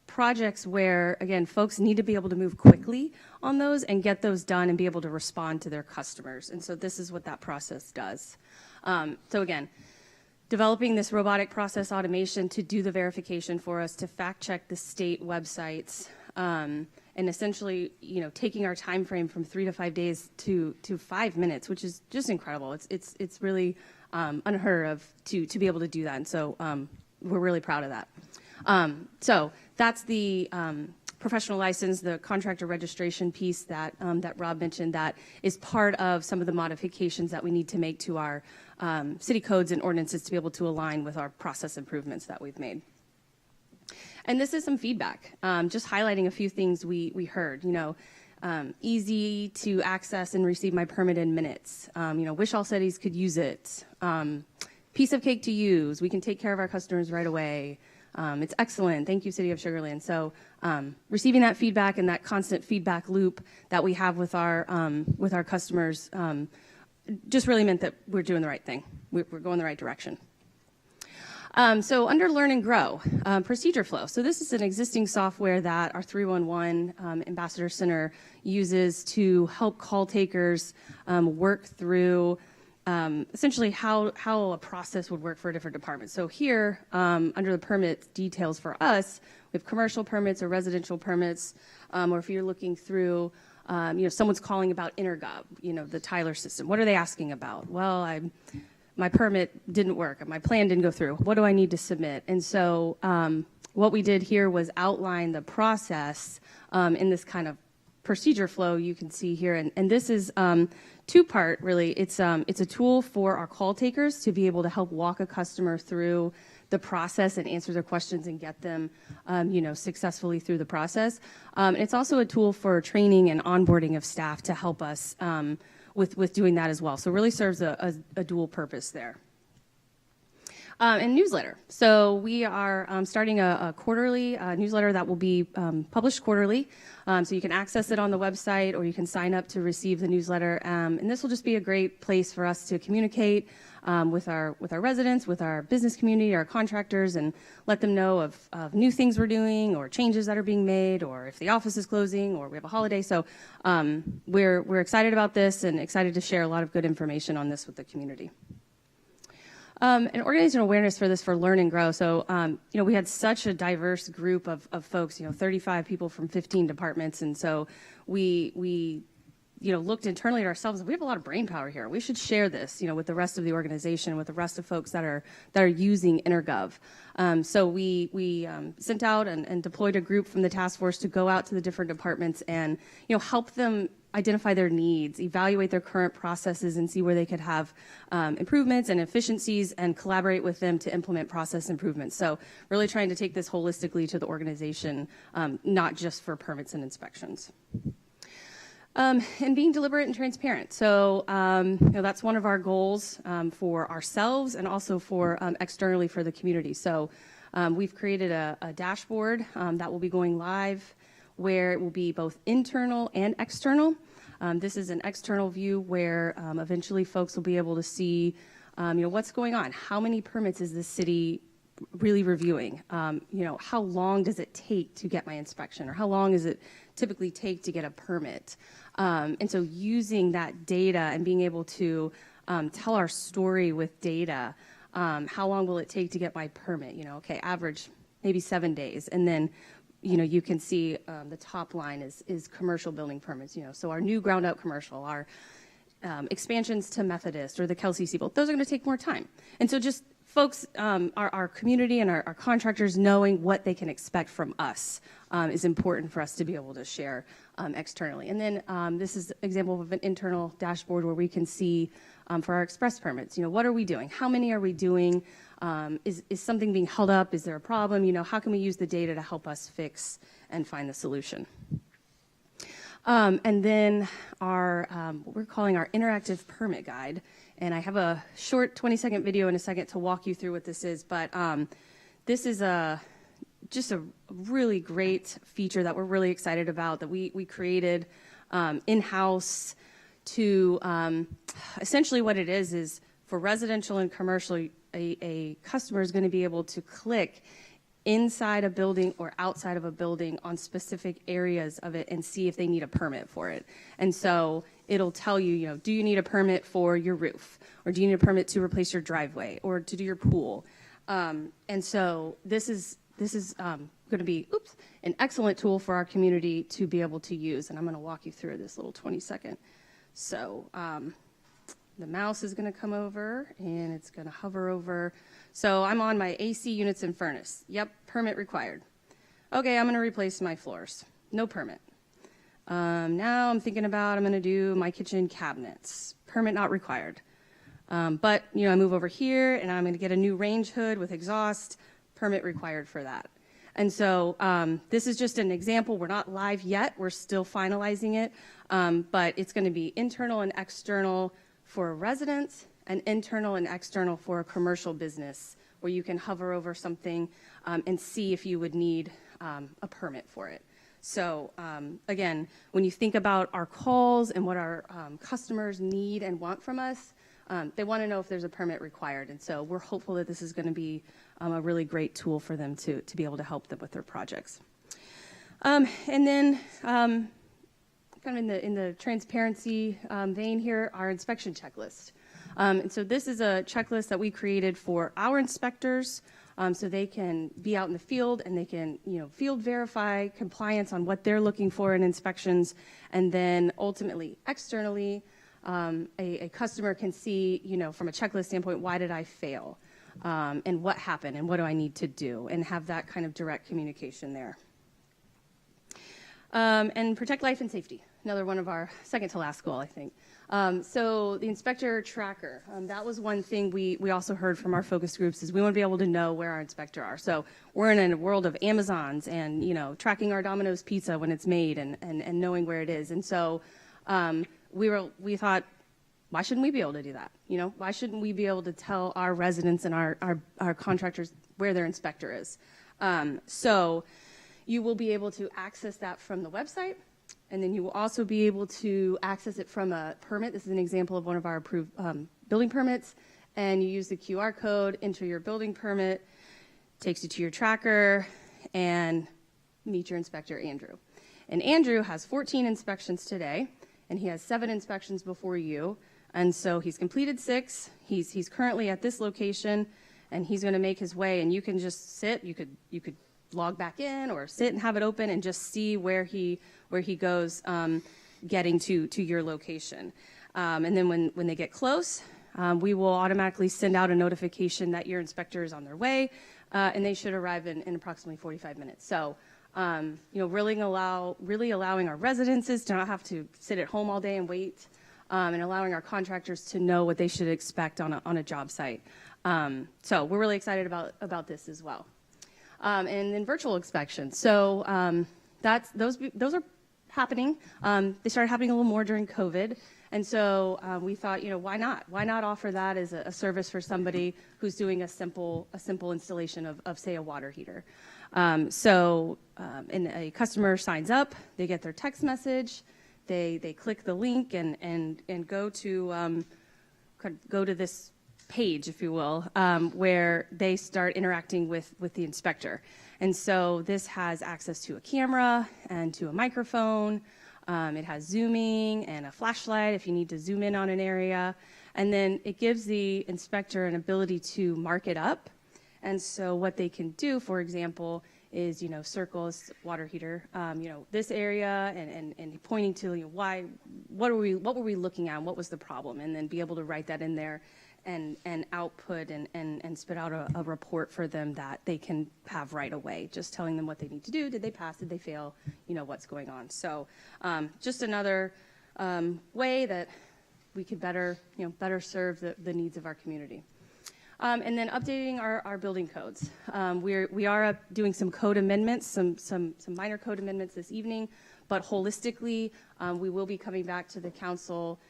S6: Projects where, again, folks need to be able to move quickly on those and get those done and be able to respond to their customers. And so this is what that process does. So again, developing this robotic process automation to do the verification for us, to fact check the state websites, and essentially, taking our time frame from 3 to 5 days to 5 minutes, which is just incredible. It's really unheard of to be able to do that. And so we're really proud of that. So that's the professional license, the contractor registration piece that Rob mentioned, that is part of some of the modifications that we need to make to our city codes and ordinances to be able to align with our process improvements that we've made. And this is some feedback, just highlighting a few things we heard. Easy to access and receive my permit in minutes. Wish all cities could use it. Piece of cake to use. We can take care of our customers right away. It's excellent. Thank you, City of Sugar Land. So receiving that feedback and that constant feedback loop that we have with our customers just really meant that we're doing the right thing. We're going the right direction. So under Learn and Grow, procedure flow. So this is an existing software that our 311 Ambassador Center uses to help call takers work through essentially how a process would work for a different department. So here, under the permit details for us, we have commercial permits or residential permits, or if you're looking through, someone's calling about Intergov, the Tyler system. What are they asking about? Well, my permit didn't work, my plan didn't go through. What do I need to submit? And so what we did here was outline the process in this kind of procedure flow you can see here. And this is two-part, really. It's a tool for our call takers to be able to help walk a customer through the process and answer their questions and get them, successfully through the process. And it's also a tool for training and onboarding of staff to help us with doing that as well. So it really serves a dual purpose there. And newsletter. So we are starting a quarterly newsletter that will be published quarterly. So you can access it on the website, or you can sign up to receive the newsletter. And this will just be a great place for us to communicate with our residents, with our business community, our contractors, and let them know of new things we're doing, or changes that are being made, or if the office is closing, or we have a holiday. So we're excited about this and excited to share a lot of good information on this with the community. And organizational awareness for this for Learn and Grow. So, we had such a diverse group of folks, 35 people from 15 departments. And so we looked internally at ourselves. We have a lot of brain power here. We should share this, with the rest of the organization, with the rest of folks that are using Intergov. So we sent out and deployed a group from the task force to go out to the different departments and, help them identify their needs, evaluate their current processes, and see where they could have improvements and efficiencies, and collaborate with them to implement process improvements. So really trying to take this holistically to the organization, not just for permits and inspections. And being deliberate and transparent. So that's one of our goals for ourselves and also for externally for the community. So we've created a dashboard that will be going live, where it will be both internal and external. This is an external view where eventually folks will be able to see, what's going on. How many permits is the city really reviewing? How long does it take to get my inspection, or how long does it typically take to get a permit? And so using that data and being able to tell our story with data How long will it take to get my permit? You know, okay, average maybe 7 days. And then, you know, you can see the top line is commercial building permits, you know. So our new ground up commercial, our expansions to Methodist or the Kelsey-Seybold, those are going to take more time. And so just folks, our community and our contractors knowing what they can expect from us is important for us to be able to share externally. And then this is an example of an internal dashboard where we can see for our express permits, you know, what are we doing? How many are we doing? Is something being held up? Is there a problem? You know, how can we use the data to help us fix and find the solution? And then our, what we're calling our interactive permit guide. And I have a short 20-second video in a second to walk you through what this is. But this is just a really great feature that we're really excited about that we created in-house to essentially what it is for residential and commercial, a customer is going to be able to click inside a building or outside of a building on specific areas of it and see if they need a permit for it. And so it'll tell you, you know, do you need a permit for your roof? Or do you need a permit to replace your driveway or to do your pool? And so this is going to be, an excellent tool for our community to be able to use. And I'm going to walk you through this little 20-second. So the mouse is going to come over and it's going to hover over. So I'm on my AC units and furnace. Yep, permit required. Okay, I'm going to replace my floors. No permit. Now I'm thinking about I'm going to do my kitchen cabinets. Permit not required. But, you know, I move over here and I'm going to get a new range hood with exhaust. Permit required for that. And so this is just an example. We're not live yet. We're still finalizing it. But it's going to be internal and external for residents and internal and external for a commercial business where you can hover over something and see if you would need a permit for it. So again, when you think about our calls and what our customers need and want from us, they want to know if there's a permit required. And so we're hopeful that this is going to be a really great tool for them to be able to help them with their projects. And then kind of in the transparency vein here, our inspection checklist. And so this is a checklist that we created for our inspectors so they can be out in the field and they can, you know, field verify compliance on what they're looking for in inspections. And then ultimately, externally, a customer can see, you know, from a checklist standpoint, why did I fail? And what happened and what do I need to do? And have that kind of direct communication there. And protect life and safety. Another one of our second to last goal, I think. So the inspector tracker, that was one thing we also heard from our focus groups is we want to be able to know where our inspector are. So we're in a world of Amazons and, you know, tracking our Domino's pizza when it's made and knowing where it is. And so we thought, why shouldn't we be able to do that? You know, why shouldn't we be able to tell our residents and our contractors where their inspector is? So you will be able to access that from the website. And then you will also be able to access it from a permit. This is an example of one of our approved building permits. And you use the QR code, enter your building permit, takes you to your tracker, and meet your inspector, Andrew. And Andrew has 14 inspections today, and he has 7 inspections before you. And so he's completed 6. He's currently at this location, and he's going to make his way. And you can just sit. You could log back in or sit and have it open and just see where he goes getting to your location. And then when they get close, we will automatically send out a notification that your inspector is on their way, and they should arrive in approximately 45 minutes. So, you know, really allowing our residences to not have to sit at home all day and wait, and allowing our contractors to know what they should expect on a job site. So we're really excited about this as well. And then virtual inspections. So those are happening. They started happening a little more during COVID. And so we thought, you know, why not? Why not offer that as a service for somebody who's doing a simple installation of say, a water heater? And a customer signs up, they get their text message, they click the link and go to this page, if you will, where they start interacting with the inspector. And so this has access to a camera and to a microphone. It has zooming and a flashlight if you need to zoom in on an area. And then it gives the inspector an ability to mark it up. And so what they can do, for example, is, circles, water heater, this area and pointing to, what were we looking at? What was the problem? And then be able to write that in there and output and spit out a report for them that they can have right away, just telling them what they need to do. Did they pass? Did they fail? What's going on. So just another way that we could better serve the needs of our community. And then updating our building codes. We are doing some code amendments, some minor code amendments this evening, but holistically, we will be coming back to the council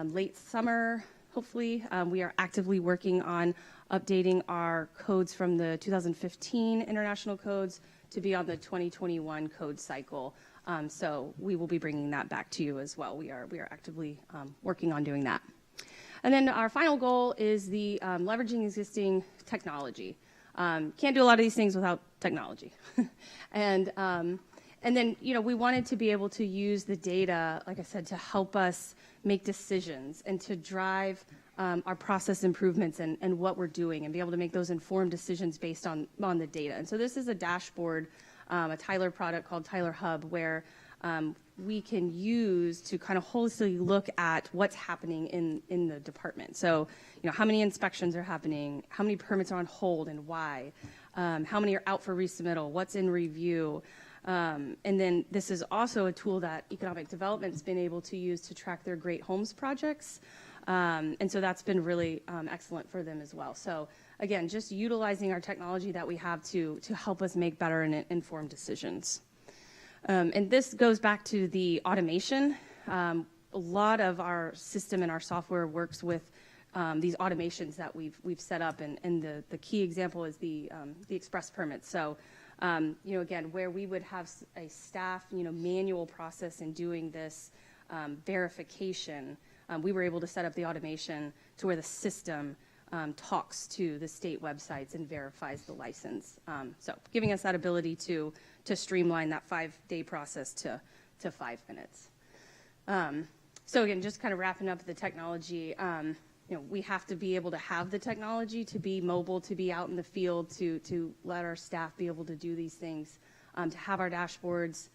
S6: late summer, hopefully. We are actively working on updating our codes from the 2015 international codes to be on the 2021 code cycle. So we will be bringing that back to you as well. We are actively working on doing that. And then our final goal is the leveraging existing technology. Can't do a lot of these things without technology. And then, we wanted to be able to use the data, like I said, to help us make decisions and to drive our process improvements and what we're doing and be able to make those informed decisions based on the data. And so this is a dashboard, a Tyler product called Tyler Hub, where we can use to kind of holistically look at what's happening in the department. So, how many inspections are happening, how many permits are on hold and why, how many are out for resubmittal, what's in review. And then this is also a tool that economic development's been able to use to track their Great Homes projects. And so that's been really excellent for them as well. So again, just utilizing our technology that we have to help us make better and informed decisions. And this goes back to the automation. A lot of our system and our software works with these automations that we've set up, and the key example is the express permits. So, again, where we would have a staff, manual process in doing this verification, we were able to set up the automation to where the system talks to the state websites and verifies the license. So giving us that ability to streamline that 5-day process to 5 minutes. So again, just kind of wrapping up the technology, we have to be able to have the technology to be mobile, to be out in the field, to let our staff be able to do these things, to have our dashboards,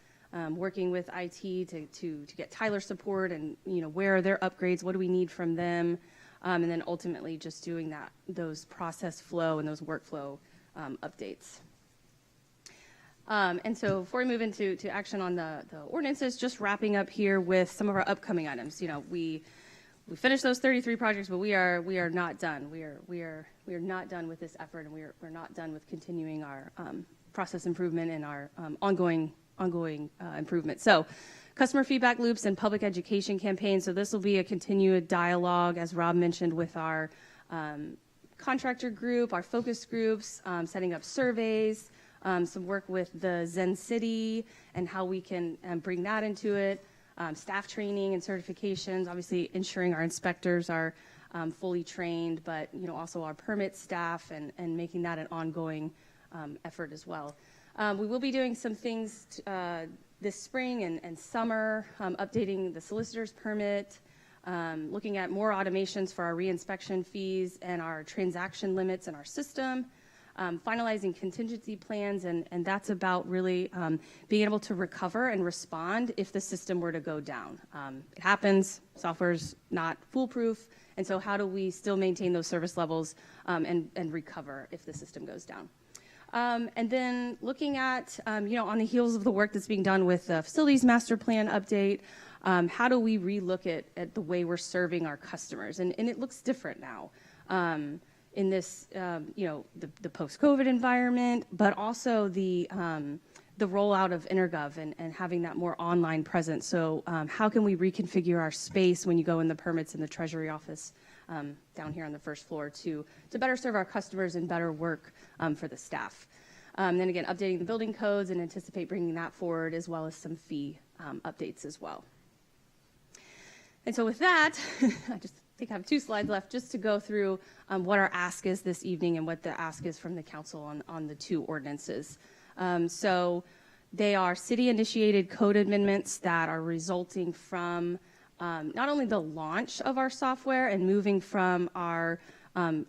S6: working with IT to get Tyler support and, where are their upgrades, what do we need from them, and then ultimately just doing those process flow and those workflow updates. And so before we move into action on the ordinances, just wrapping up here with some of our upcoming items. We finished those 33 projects, but we are not done. We are not done with this effort, and we're not done with continuing our process improvement and our ongoing improvement. So customer feedback loops and public education campaigns. So this will be a continued dialogue, as Rob mentioned, with our contractor group, our focus groups, setting up surveys, some work with the Zen City and how we can bring that into it, staff training and certifications, obviously ensuring our inspectors are fully trained, but also our permit staff and making that an ongoing effort as well. We will be doing some things this spring and summer, updating the solicitor's permit, looking at more automations for our reinspection fees and our transaction limits in our system, finalizing contingency plans, and that's about really being able to recover and respond if the system were to go down. It happens, software's not foolproof, and so how do we still maintain those service levels and recover if the system goes down? And then looking at, on the heels of the work that's being done with the facilities master plan update, how do we relook at the way we're serving our customers? And it looks different now in this, the post-COVID environment, but also the rollout of InterGov and having that more online presence. So how can we reconfigure our space when you go in the permits in the Treasury office down here on the first floor to better serve our customers and better work for the staff. Then again, updating the building codes and anticipate bringing that forward, as well as some fee updates as well. And so with that, I just think I have 2 slides left just to go through what our ask is this evening and what the ask is from the council on the 2 ordinances. So they are city-initiated code amendments that are resulting from not only the launch of our software and moving from our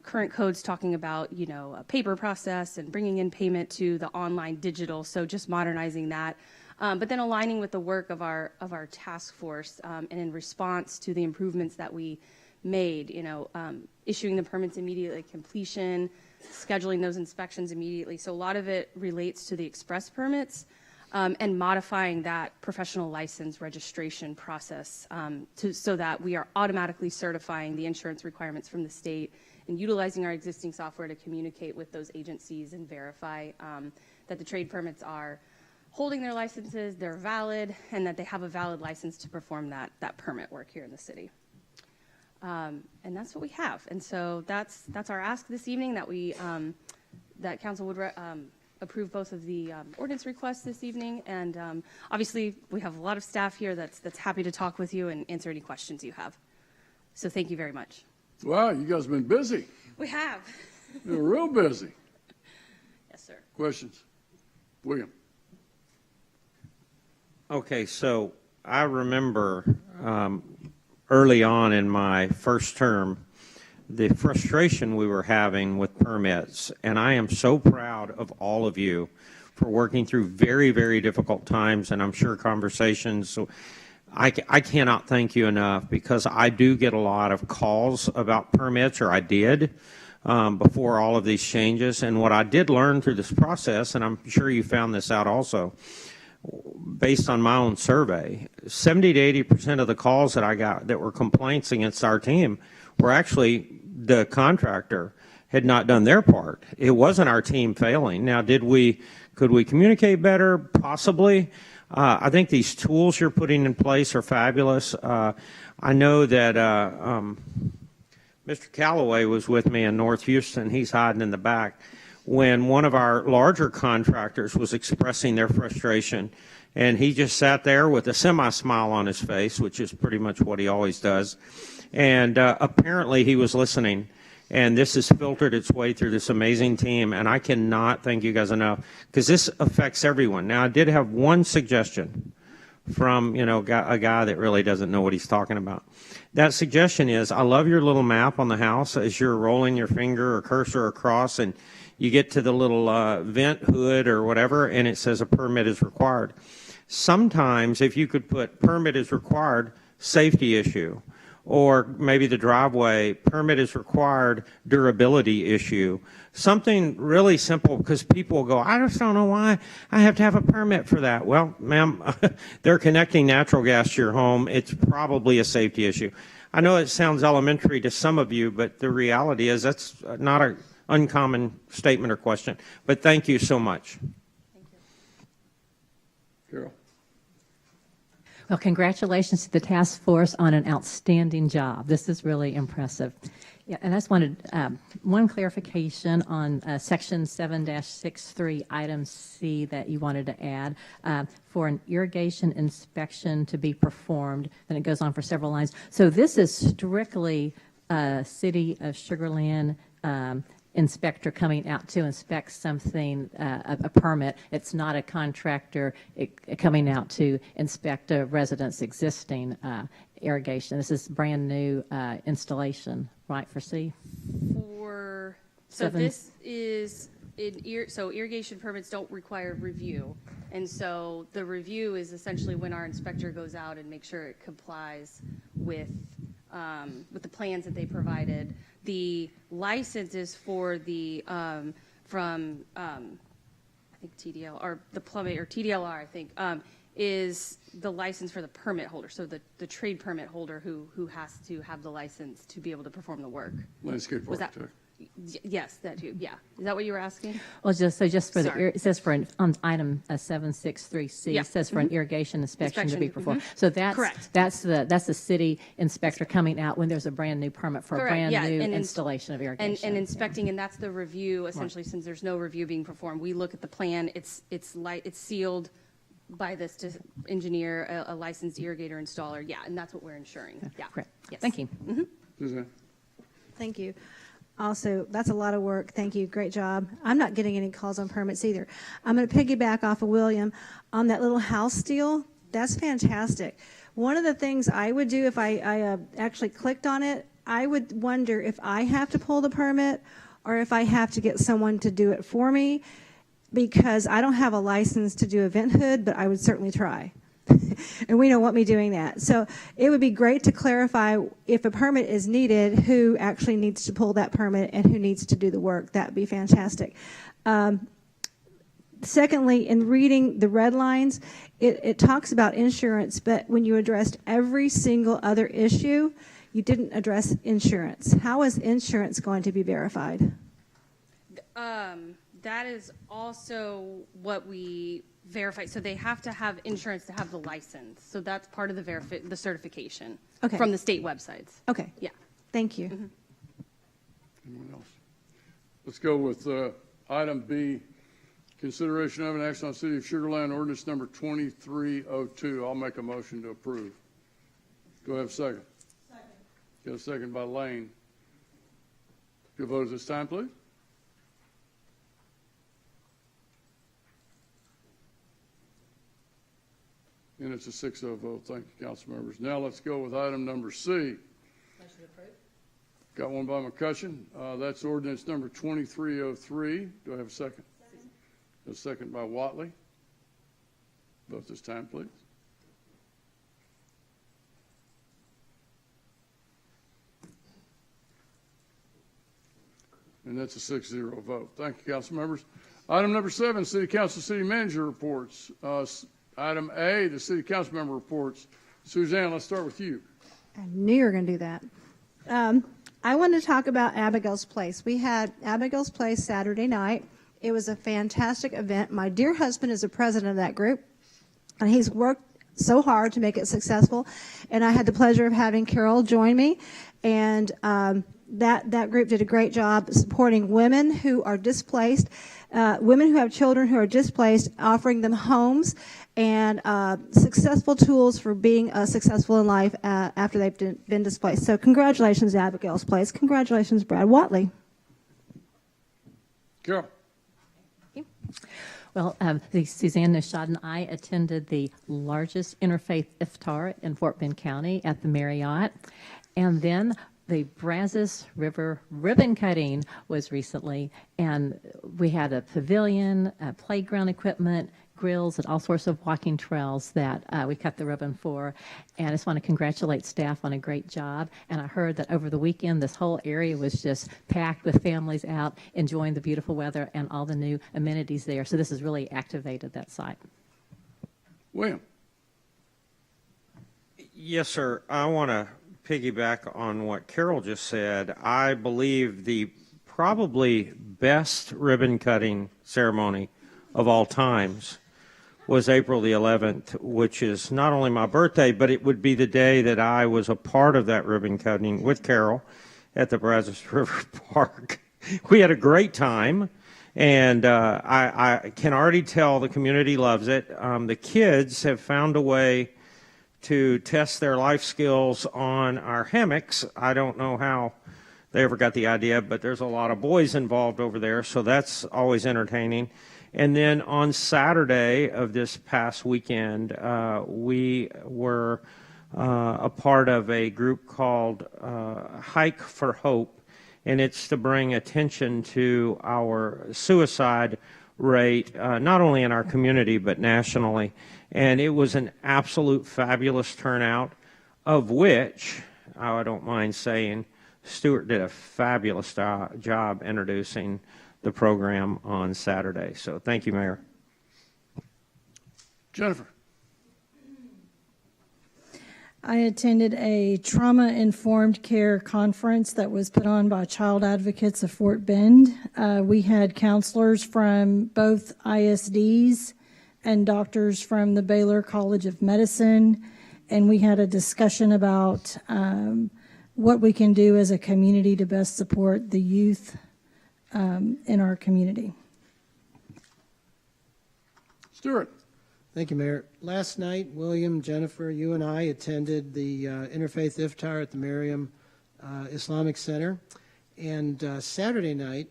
S6: current codes talking about, a paper process and bringing in payment to the online digital, so just modernizing that, but then aligning with the work of our task force, and in response to the improvements that we made, issuing the permits immediately at completion, scheduling those inspections immediately. So a lot of it relates to the express permits, and modifying that professional license registration process, so that we are automatically certifying the insurance requirements from the state and utilizing our existing software to communicate with those agencies and verify that the trade permits are holding their licenses, they're valid, and that they have a valid license to perform that permit work here in the city. And that's what we have. And so that's our ask this evening, that we that council would approve both of the ordinance requests this evening. And obviously, we have a lot of staff here that's happy to talk with you and answer any questions you have. So thank you very much.
S1: Wow, you guys have been busy.
S6: We have.
S1: You're real busy.
S6: Yes, sir.
S1: Questions? William.
S13: Okay, so I remember early on in my first term, the frustration we were having with permits, and I am so proud of all of you for working through very, very difficult times, and I'm sure conversations. So I cannot thank you enough, because I do get a lot of calls about permits, or I did before all of these changes. And what I did learn through this process, and I'm sure you found this out also, based on my own survey, 70 to 80% of the calls that I got that were complaints against our team were actually the contractor had not done their part. It wasn't our team failing. Now, could we communicate better? Possibly. I think these tools you're putting in place are fabulous. I know that Mr. Calloway was with me in North Houston. He's hiding in the back. When one of our larger contractors was expressing their frustration, and he just sat there with a semi-smile on his face, which is pretty much what he always does. And apparently he was listening, and this has filtered its way through this amazing team, and I cannot thank you guys enough, because this affects everyone. Now, I did have one suggestion from, a guy that really doesn't know what he's talking about. That suggestion is, I love your little map on the house as you're rolling your finger or cursor across, and you get to the little vent hood or whatever, and it says a permit is required. Sometimes, if you could put permit is required, safety issue, or maybe the driveway, permit is required, durability issue, something really simple, because people will go, I just don't know why I have to have a permit for that. Well, ma'am, they're connecting natural gas to your home. It's probably a safety issue. I know it sounds elementary to some of you, but the reality is that's not an uncommon statement or question. But thank you so much.
S6: Thank you.
S1: Carol.
S5: Well, congratulations to the task force on an outstanding job. This is really impressive. Yeah, and I just wanted one clarification on section 7-63, item C, that you wanted to add for an irrigation inspection to be performed, and it goes on for several lines. So this is strictly City of Sugar Land inspector coming out to inspect something, a permit. It's not a contractor coming out to inspect a resident's existing irrigation. This is brand new installation, right, for C?
S6: This is, so irrigation permits don't require review. And so the review is essentially when our inspector goes out and makes sure it complies with the plans that they provided. The license is for the, I think TDL, or the plumbing, or TDLR, I think, is the license for the permit holder. So the trade permit holder who has to have the license to be able to perform the work.
S1: Landscape architect.
S6: Yes, that too, yeah. Is that what you were asking?
S5: Well, just for
S6: Sorry.
S5: it says on item 763C,
S6: Yeah.
S5: it says for an irrigation inspection to be performed.
S6: Mhm.
S5: So that's
S6: Correct.
S5: that's the city inspector coming out when there's a brand new permit for
S6: Correct,
S5: a brand
S6: yeah,
S5: new
S6: and
S5: installation of irrigation.
S6: And inspecting, and that's the review, essentially, since there's no review being performed. We look at the plan, it's sealed by this engineer, a licensed irrigator installer, yeah, and that's what we're ensuring, yeah.
S5: Correct.
S6: Yes.
S5: Thank you.
S6: Mhm.
S1: Suzanne.
S2: Thank you. Also, that's a lot of work. Thank you. Great job. I'm not getting any calls on permits either. I'm going to piggyback off of William on that little house deal. That's fantastic. One of the things I would do if I actually clicked on it, I would wonder if I have to pull the permit or if I have to get someone to do it for me, because I don't have a license to do Event Hood, but I would certainly try. And we don't want me doing that. So it would be great to clarify if a permit is needed, who actually needs to pull that permit and who needs to do the work. That would be fantastic. Secondly, in reading the red lines, it talks about insurance, but when you addressed every single other issue, you didn't address insurance. How is insurance going to be verified?
S6: That is also what we verify. So they have to have insurance to have the license. So that's part of the certification from the state websites.
S2: Okay.
S6: Yeah.
S2: Thank you.
S1: Anyone else? Let's go with item B, consideration of an action on City of Sugar Land ordinance number 2302. I'll make a motion to approve. Do I have a second? Second. Got a second by Lane. Your vote this time, please. And it's a 6-0 vote. Thank you, council members. Now let's go with item number C.
S5: Motion approved.
S1: Got one by McCutcheon. That's ordinance number 2303. Do I have a second? Second. A second by Watley. Vote this time, please. And that's a 6-0 vote. Thank you, council members. Item number 7, City Council City Manager reports. Item A, the City Council member reports. Suzanne, let's start with you.
S2: I knew you were going to do that. I wanted to talk about Abigail's Place. We had Abigail's Place Saturday night. It was a fantastic event. My dear husband is the president of that group, and he's worked so hard to make it successful. And I had the pleasure of having Carol join me, and that group did a great job supporting women who are displaced, women who have children who are displaced, offering them homes and successful tools for being successful in life after they've been displaced. So congratulations, Abigail's Place. Congratulations, Brad Watley.
S1: Carol.
S5: Well, Suzanne Nishad and I attended the largest interfaith iftar in Fort Bend County at the Marriott. And then the Brazos River ribbon cutting was recently, and we had a pavilion, playground equipment, grills, and all sorts of walking trails that we cut the ribbon for. And I just want to congratulate staff on a great job. And I heard that over the weekend, this whole area was just packed with families out enjoying the beautiful weather and all the new amenities there. So this has really activated that site.
S1: William.
S13: Yes, sir. I want to piggyback on what Carol just said. I believe the probably best ribbon cutting ceremony of all times was April the 11th, which is not only my birthday, but it would be the day that I was a part of that ribbon cutting with Carol at the Brazos River Park. We had a great time, and I can already tell the community loves it. The kids have found a way to test their life skills on our hammocks. I don't know how they ever got the idea, but there's a lot of boys involved over there, so that's always entertaining. And then on Saturday of this past weekend, we were a part of a group called Hike for Hope, and it's to bring attention to our suicide rate, not only in our community, but nationally. And it was an absolute fabulous turnout, of which, I don't mind saying, Stuart did a fabulous job introducing the program on Saturday. So thank you, Mayor.
S1: Jennifer.
S14: I attended a trauma-informed care conference that was put on by Child Advocates of Fort Bend. We had counselors from both ISDs and doctors from the Baylor College of Medicine, and we had a discussion about what we can do as a community to best support the youth in our community.
S1: Stuart.
S9: Thank you, Mayor. Last night, William, Jennifer, you and I attended the Interfaith Iftar at the Miriam Islamic Center. And Saturday night,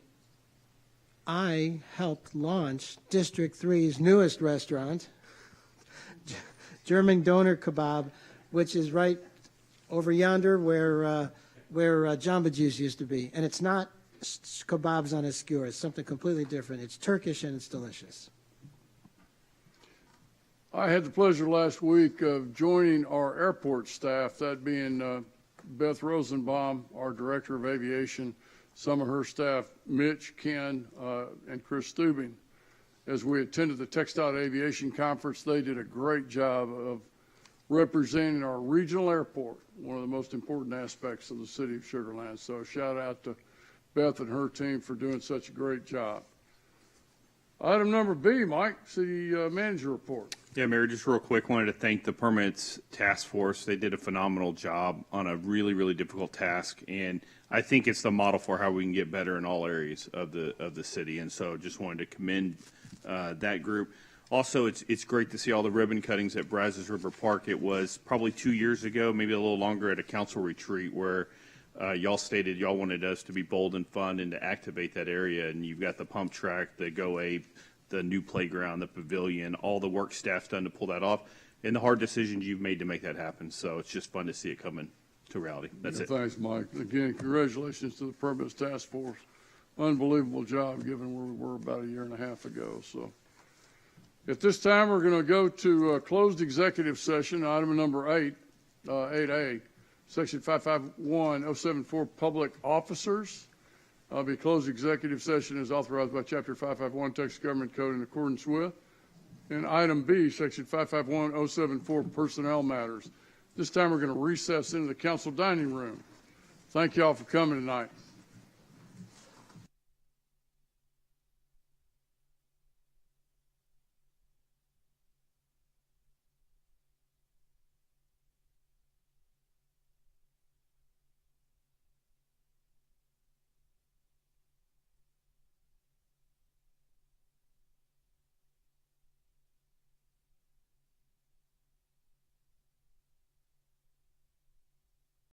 S9: I helped launch District 3's newest restaurant, German Doner Kebab, which is right over yonder where Jamba Juice used to be. And it's not kebabs on a skewer. It's something completely different. It's Turkish and it's delicious.
S1: I had the pleasure last week of joining our airport staff, that being Beth Rosenbaum, our Director of Aviation, some of her staff, Mitch, Ken, and Chris Stubing. As we attended the Textile Aviation Conference, they did a great job of representing our regional airport, one of the most important aspects of the city of Sugar Land. So shout out to Beth and her team for doing such a great job. Item number B, Mike, City Manager Report.
S15: Yeah, Mayor, just real quick, wanted to thank the Permits Task Force. They did a phenomenal job on a really, really difficult task, and I think it's the model for how we can get better in all areas of the city. And so, just wanted to commend that group. Also, it's great to see all the ribbon cuttings at Brazos River Park. It was probably 2 years ago, maybe a little longer, at a council retreat where y'all stated y'all wanted us to be bold and fun and to activate that area. And you've got the pump track, the Go Ape, the new playground, the pavilion, all the work staff's done to pull that off, and the hard decisions you've made to make that happen. So it's just fun to see it coming to reality. That's it.
S1: Thanks, Mike. Again, congratulations to the Permits Task Force. Unbelievable job given where we were about a year and a half ago. So at this time, we're going to go to closed executive session, item number 8A, Section 551074, Public Officers. The closed executive session is authorized by Chapter 551 Texas Government Code in accordance with. And item B, Section 551074, Personnel Matters. This time we're going to recess into the council dining room. Thank you all for coming tonight.